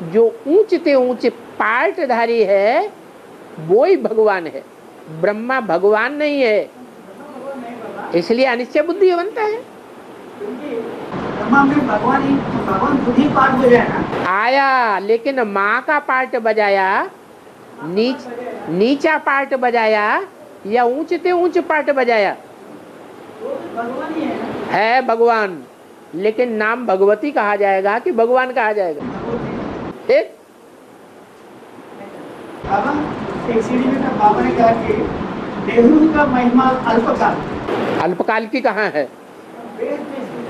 [SPEAKER 1] जो ऊंचते ऊंचे पार्टधारी है वो ही भगवान है, ब्रह्मा भगवान नहीं है। इसलिए अनिश्चय बुद्धि बनता है।
[SPEAKER 5] भगवान खुद ही पार्ट बजाया ना?
[SPEAKER 1] आया, लेकिन माँ का पार्ट बजाया, नीचा पार्ट बजाया या ऊंचते ऊंच पार्ट बजाया?
[SPEAKER 5] भगवान ही
[SPEAKER 1] है भगवान, लेकिन नाम भगवती कहा जाएगा कि भगवान कहा जाएगा? एक
[SPEAKER 5] बाबा एक सीढ़ी में बाबा ने कहा कि नेहरू का महिमा अल्पकाल।
[SPEAKER 1] अल्पकाल की कहाँ है?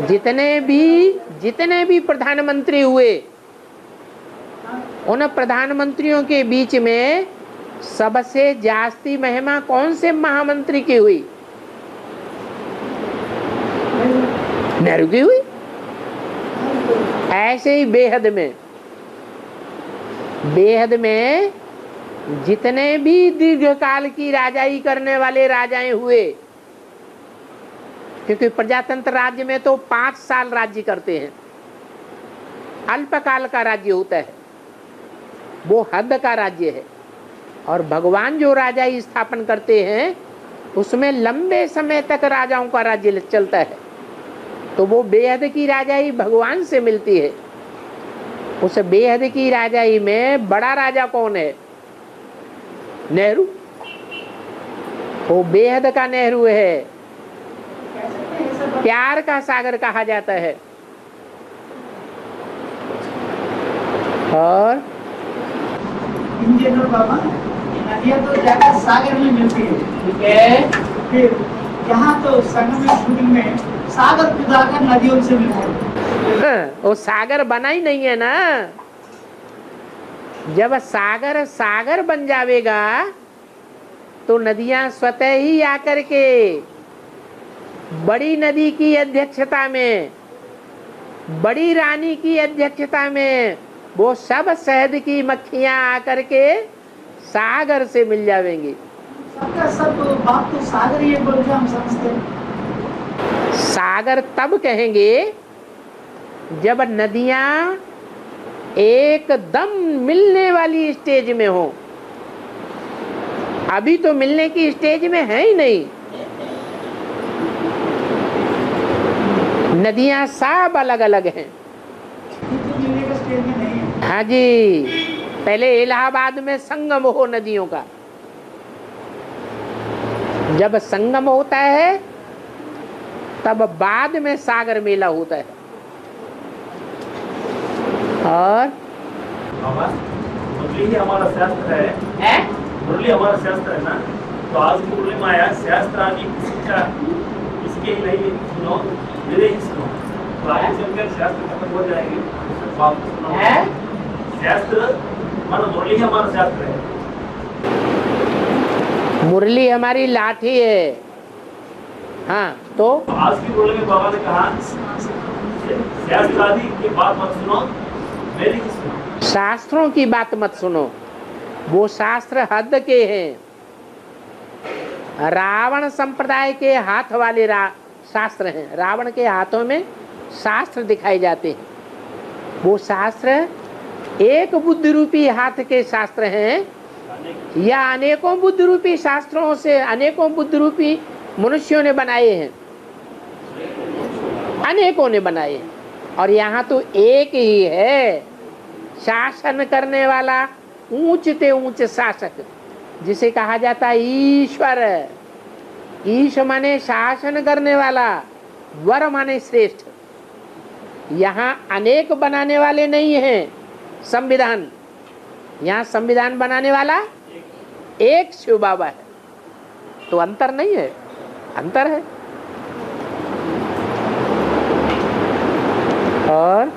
[SPEAKER 1] जितने भी प्रधानमंत्री हुए, उन प्रधानमंत्रियों के बीच में सबसे जास्ती महिमा कौन से महामंत्री की हुई? नेहरू की हुई। ऐसे ही बेहद में जितने भी दीर्घकाल की राजाई करने वाले राजाएं हुए, क्योंकि प्रजातंत्र राज्य में तो 5 साल राज्य करते हैं, अल्पकाल का राज्य होता है, वो हद का राज्य है। और भगवान जो राजाई स्थापन करते हैं उसमें लंबे समय तक राजाओं का राज्य चलता है। तो वो बेहद की राजाई भगवान से मिलती है। उस बेहद की राजाई में बड़ा राजा कौन है? नेहरू। वो बेहद का नेहरू है, प्यार का सागर कहा जाता है। और
[SPEAKER 5] इन जनरल बाबा नदियाँ तो जाकर सागर में मिलती है, ठीक है। फिर यहाँ तो संगम शूटिंग में सागर खुदाकर नदियों से मिलते हैं।
[SPEAKER 1] वो सागर बना ही नहीं है ना। जब सागर बन जाएगा तो नदियां स्वतः ही आकर के बड़ी नदी की अध्यक्षता में, बड़ी रानी की अध्यक्षता में वो सब शहद की मक्खियां आकर के सागर से मिल जाएंगी।
[SPEAKER 5] सबका सब बात तो सागर ही बोल के हम समझते हैं।
[SPEAKER 1] सागर तब कहेंगे जब नदियां एकदम मिलने वाली स्टेज में हो। अभी तो मिलने की स्टेज में है ही नहीं। नदियां सब अलग अलग हैं।
[SPEAKER 5] मिलने का स्टेज में नहीं है।
[SPEAKER 1] हाँ जी, पहले इलाहाबाद में संगम हो नदियों का। जब संगम होता है तब बाद में सागर मेला होता है। और
[SPEAKER 3] मुरली ही हमारा शास्त्र है, मुरली हमारा शास्त्र है ना। तो आज की मुरली में आया शास्त्र आदि इसके ही नहीं सुनो, मेरे ही सुनो। तो आगे चलकर शास्त्र खत्म हो जाएंगे, वापस सुनो। शास्त्र मानो मुरली ही हमारा शास्त्र है।
[SPEAKER 1] मुरली हमारी लाठी है। हाँ, तो
[SPEAKER 3] आज की मुरली में बाबा ने कहा शास्त्र आदि की बात मत सुनो, मेरी ही सुनो।
[SPEAKER 1] शास्त्रों की बात मत सुनो, वो शास्त्र हद के हैं। रावण संप्रदाय के हाथ वाले शास्त्र हैं। रावण के हाथों में शास्त्र दिखाए जाते हैं। वो शास्त्र एक बुद्धि रूपी हाथ के शास्त्र हैं या अनेकों बुद्धि रूपी शास्त्रों से अनेकों बुद्धि रूपी मनुष्यों ने बनाए हैं? अनेकों ने बनाए हैं। और यहाँ तो एक ही है शासन करने वाला, ऊंच ते ऊंच शासक, जिसे कहा जाता है ईश्वर। ईश माने शासन करने वाला, वर माने श्रेष्ठ। यहाँ अनेक बनाने वाले नहीं हैं। संविधान, यहाँ संविधान बनाने वाला एक शिव बाबा है। तो अंतर नहीं है, अंतर है। और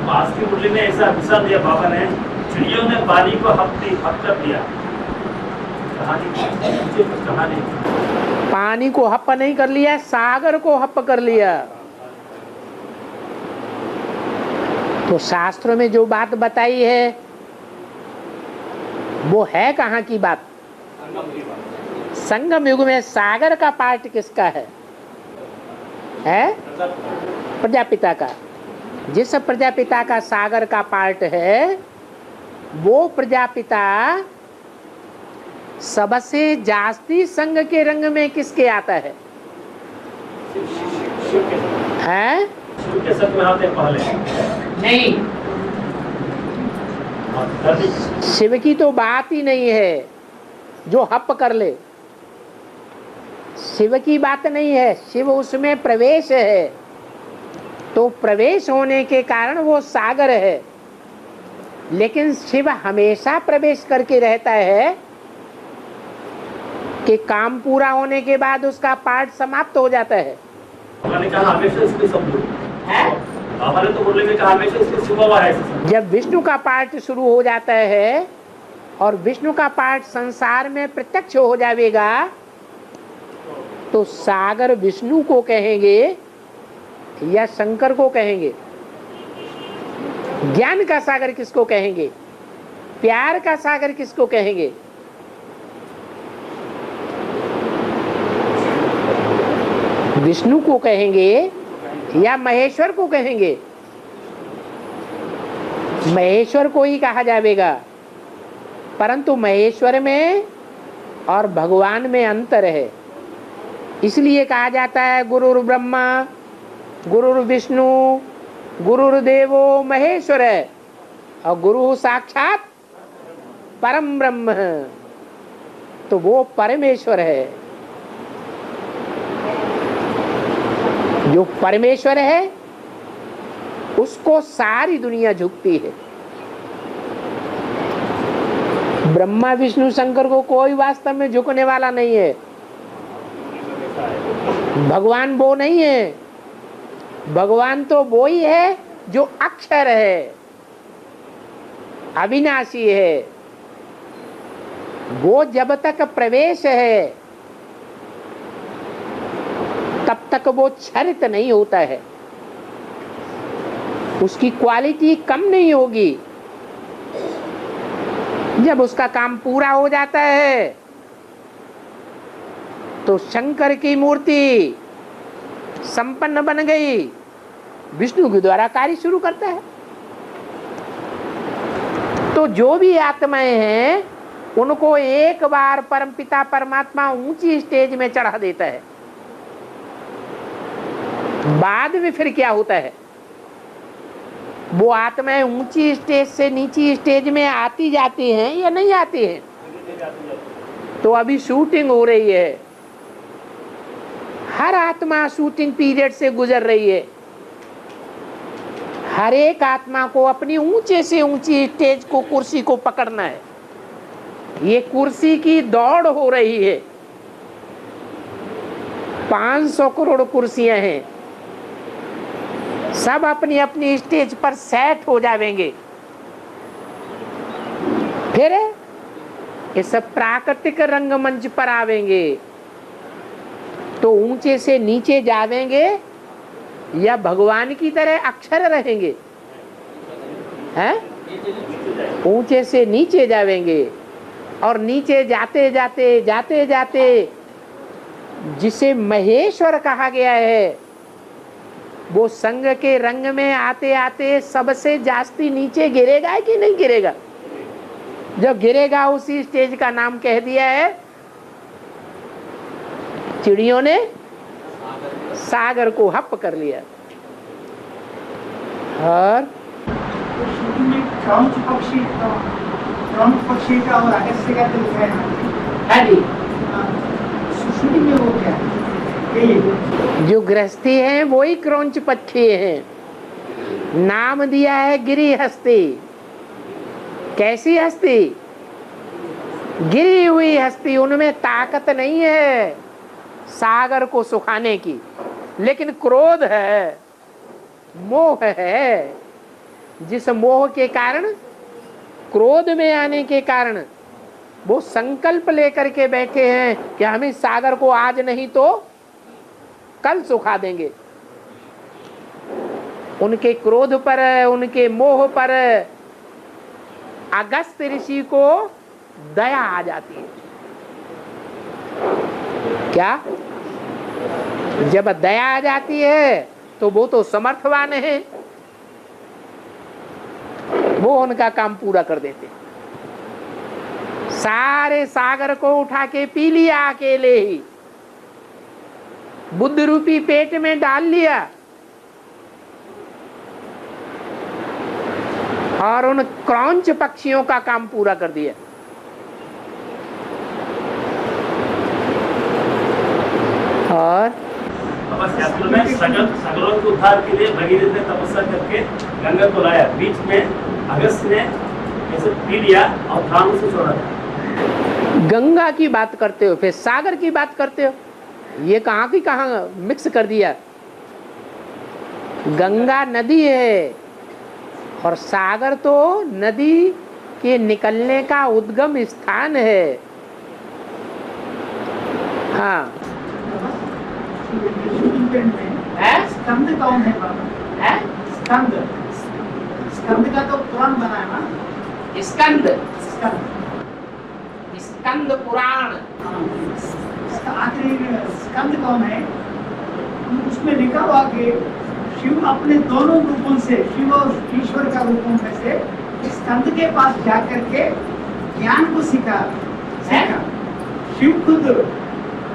[SPEAKER 3] आज की मुरली में ऐसा हिस्सा दिया बाबा ने, चिड़ियों ने पानी को हक कर दिया। कहानी
[SPEAKER 1] पानी को हप्प नहीं कर लिया, सागर को हप्प कर लिया। तो शास्त्रों में जो बात बताई है वो है कहाँ की बात? संगम युग में सागर का पार्ट किसका है? प्रजापिता का। जिस प्रजापिता का सागर का पार्ट है, वो प्रजापिता सबसे जास्ती संग के रंग में किसके आता है?
[SPEAKER 3] शिव के संग में आते पहले
[SPEAKER 1] नहीं, शिव की तो बात ही नहीं है जो हप कर ले। शिव की बात नहीं है, शिव उसमें प्रवेश है। तो प्रवेश होने के कारण वो सागर है। लेकिन शिव हमेशा प्रवेश करके रहता है कि काम पूरा होने के बाद उसका पार्ट समाप्त हो जाता है।
[SPEAKER 3] कहा हमेशा इसके शब्द हमारे तो बोलने में कहा हमेशा इसके शिव बाबा है।
[SPEAKER 1] जब विष्णु का पार्ट शुरू हो जाता है और विष्णु का पार्ट संसार में प्रत्यक्ष हो जाएगा, तो सागर विष्णु को कहेंगे या शंकर को कहेंगे? ज्ञान का सागर किसको कहेंगे? प्यार का सागर किसको कहेंगे? विष्णु को कहेंगे या महेश्वर को कहेंगे? महेश्वर को ही कहा जाएगा। परंतु महेश्वर में और भगवान में अंतर है। इसलिए कहा जाता है गुरुर् ब्रह्मा गुरुर् विष्णु गुरुर्देवो महेश्वर, और गुरु साक्षात परम ब्रह्म। तो वो परमेश्वर है। जो परमेश्वर है उसको सारी दुनिया झुकती है। ब्रह्मा विष्णु शंकर को कोई वास्तव में झुकने वाला नहीं है। भगवान वो नहीं है। भगवान तो वो ही है जो अक्षर है, अविनाशी है। वो जब तक प्रवेश है तब तक वो क्षरित नहीं होता है। उसकी क्वालिटी कम नहीं होगी। जब उसका काम पूरा हो जाता है तो शंकर की मूर्ति संपन्न बन गई, विष्णु के द्वारा कार्य शुरू करता है। तो जो भी आत्माएं हैं उनको एक बार परमपिता परमात्मा ऊंची स्टेज में चढ़ा देता है। बाद में फिर क्या होता है? वो आत्माएं ऊंची स्टेज से नीची स्टेज में आती जाती हैं या नहीं आती हैं? तो अभी शूटिंग हो रही है। हर आत्मा शूटिंग पीरियड से गुजर रही है। हर एक आत्मा को अपनी ऊंचे से ऊंची स्टेज को, कुर्सी को पकड़ना है। ये कुर्सी की दौड़ हो रही है। 500 करोड़ कुर्सियां हैं। सब अपनी अपनी स्टेज पर सेट हो जाएंगे। फिर इस प्राकृतिक रंगमंच पर आवेंगे तो ऊंचे से नीचे जावेंगे या भगवान की तरह अक्षर रहेंगे? हैं? ऊंचे से नीचे जावेंगे और नीचे जाते जाते जाते जाते जिसे महेश्वर कहा गया है, वो संग के रंग में आते आते सबसे जास्ती नीचे गिरेगा कि नहीं गिरेगा? जब गिरेगा उसी स्टेज का नाम कह दिया है चिड़ियों ने सागर को हप कर लिया। और
[SPEAKER 5] क्रौंच पक्षी का और अगस्त्य का तो है शूटिंग में वो क्या है?
[SPEAKER 1] जो गृहस्थी है वही क्रौंच पक्षी है। नाम दिया है गिरी हस्ती। कैसी हस्ती? गिरी हुई हस्ती। उनमें ताकत नहीं है सागर को सुखाने की, लेकिन क्रोध है, मोह है। जिस मोह के कारण, क्रोध में आने के कारण वो संकल्प लेकर के बैठे हैं कि हम इस सागर को आज नहीं तो कल सुखा देंगे। उनके क्रोध पर, उनके मोह पर अगस्त ऋषि को दया आ जाती है। क्या? जब दया आ जाती है तो वो तो समर्थवान है, वो उनका काम पूरा कर देते। सारे सागर को उठा के पी लिया अकेले ही, बुद्ध रूपी पेट में डाल लिया और उन क्रौंच पक्षियों का काम पूरा कर दिया। और
[SPEAKER 3] असल में सागरों के उद्धार के लिए भगीरथ ने तपस्या करके गंगा को लाया। बीच में अगस्त ने ऐसे पी लिया और थाम से छोड़ा।
[SPEAKER 1] गंगा की बात करते हो, फिर सागर की बात करते हो। ये कहाँ की कहाँ मिक्स कर दिया। गंगा नदी है और सागर तो नदी के निकलने का उद्गम स्थान है। हाँ,
[SPEAKER 5] स्कंद कौन है बाबा? स्कंद, स्कंद का तो पुराण बना है ना?
[SPEAKER 1] स्कंद,
[SPEAKER 5] स्कंद,
[SPEAKER 1] स्कंद पुराण।
[SPEAKER 5] आखिरी स्कंद कौन है? उसमें लिखा हुआ कि शिव अपने दोनों रूपों से, शिव और ईश्वर का रूपों में से स्कंद के पास जाकर के ज्ञान को सीखा। शिव खुद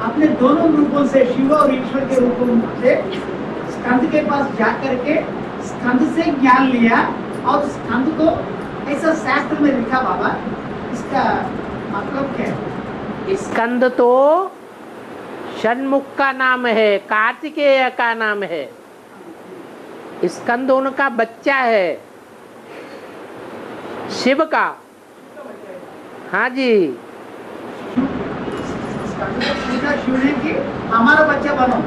[SPEAKER 5] अपने दोनों रूपों से, शिव और ईश्वर के रूपों से स्कंद के पास जाकर के स्कंद से ज्ञान लिया और स्कंद को ऐसा शास्त्र में लिखा। बाबा, इसका मतलब क्या है?
[SPEAKER 1] स्कंद तो षण्मुख का नाम है, कार्तिकेय का नाम है। स्कंद उनका बच्चा है, शिव का। हाँ जी,
[SPEAKER 5] शिव ने कि हमारा बच्चा बनो,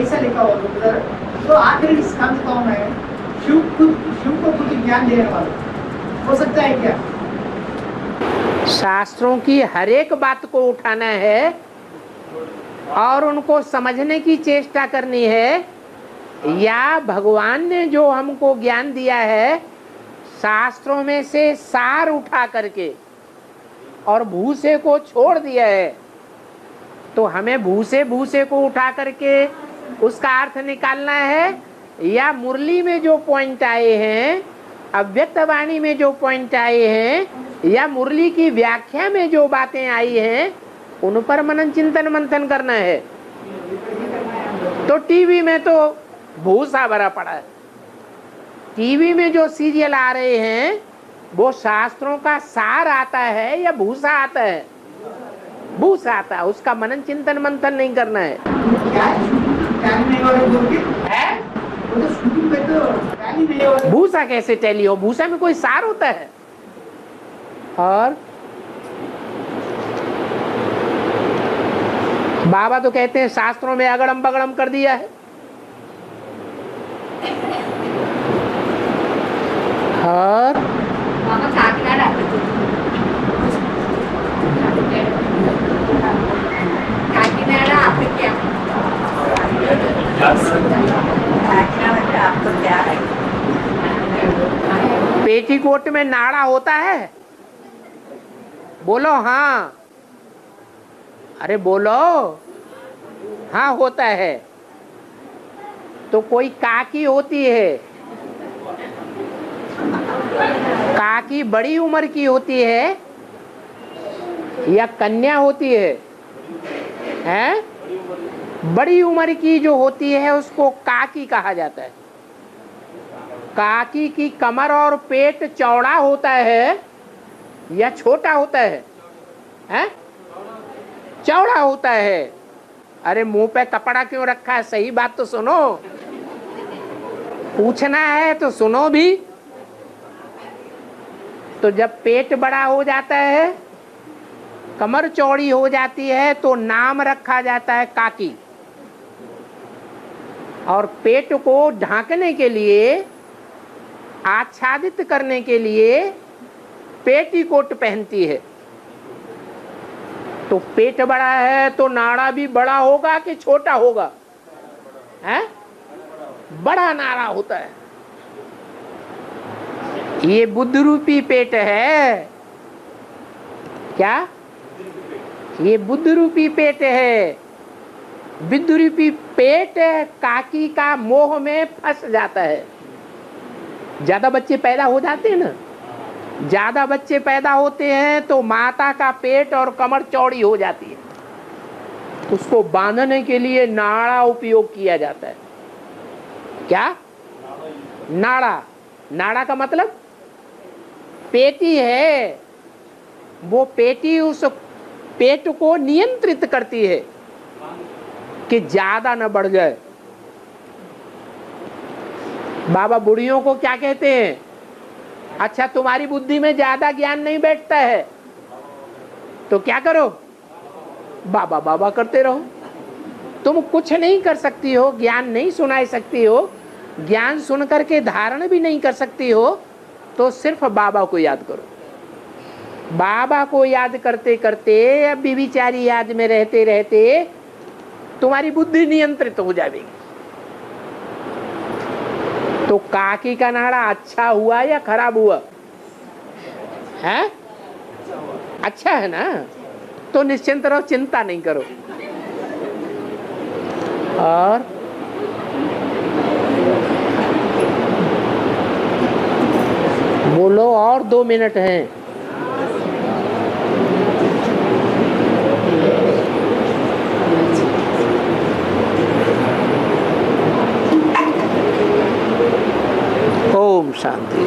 [SPEAKER 5] ऐसा लिखा हुआ उधर। तो आखिरी स्कंद कौन है? शिव को खुद ज्ञान देने वाला हो सकता है क्या?
[SPEAKER 1] शास्त्रों की हर एक बात को उठाना है और उनको समझने की चेष्टा करनी है, या भगवान ने जो हमको ज्ञान दिया है शास्त्रों में से सार उठा करके और भूसे को छोड़ दिया है, तो हमें भूसे को उठा करके उसका अर्थ निकालना है, या मुरली में जो पॉइंट आए हैं, अव्यक्त वाणी में जो पॉइंट आए हैं, या मुरली की व्याख्या में जो बातें आई हैं उन पर मनन चिंतन मंथन करना है। तो टीवी में तो भूसा भरा पड़ा है। टीवी में जो सीरियल आ रहे हैं वो शास्त्रों का सार आता है या भूसा आता है? भूसा आता है। उसका मनन चिंतन मंथन नहीं करना है। भूसा कैसे टैली हो? भूसा में कोई सार होता है? और बाबा तो कहते हैं शास्त्रों में अगड़म बगड़म कर दिया है। और पेटीकोट में नाड़ा होता है? बोलो हाँ, अरे बोलो। हाँ होता है। तो कोई काकी होती है, काकी बड़ी उम्र की होती है या कन्या होती है? हैं? बड़ी उम्र की जो होती है उसको काकी कहा जाता है। काकी की कमर और पेट चौड़ा होता है या छोटा होता है? हैं? चौड़ा होता है। अरे मुंह पे कपड़ा क्यों रखा है? सही बात तो सुनो, पूछना है तो सुनो भी। तो जब पेट बड़ा हो जाता है, कमर चौड़ी हो जाती है, तो नाम रखा जाता है काकी। और पेट को ढांकने के लिए, आच्छादित करने के लिए पेटीकोट पहनती है। तो पेट बड़ा है तो नाड़ा भी बड़ा होगा कि छोटा होगा? हैं? बड़ा नाड़ा होता है। ये बुद्ध रूपी पेट है। क्या? ये बुद्ध रूपी पेट है। बुद्ध रूपी पेट काकी का मोह में फंस जाता है। ज्यादा बच्चे पैदा हो जाते हैं ना, ज्यादा बच्चे पैदा होते हैं तो माता का पेट और कमर चौड़ी हो जाती है। उसको बांधने के लिए नाड़ा उपयोग किया जाता है। क्या? नाड़ा। नाड़ा का मतलब पेटी है। वो पेटी उस पेट को नियंत्रित करती है कि ज्यादा न बढ़ जाए। बाबा बुढ़ियों को क्या कहते हैं? अच्छा, तुम्हारी बुद्धि में ज्यादा ज्ञान नहीं बैठता है तो क्या करो? बाबा बाबा करते रहो। तुम कुछ नहीं कर सकती हो, ज्ञान नहीं सुना सकती हो, ज्ञान सुन करके धारण भी नहीं कर सकती हो, तो सिर्फ बाबा को याद करो। बाबा को याद करते करते, अब विचारी याद में रहते रहते तुम्हारी बुद्धि नियंत्रित हो जाएगी। तो काकी का नाड़ा अच्छा हुआ या खराब हुआ? है? अच्छा है ना? तो निश्चिंत रहो, चिंता नहीं करो। और बोलो, और 2 मिनट हैं। ओम शांति।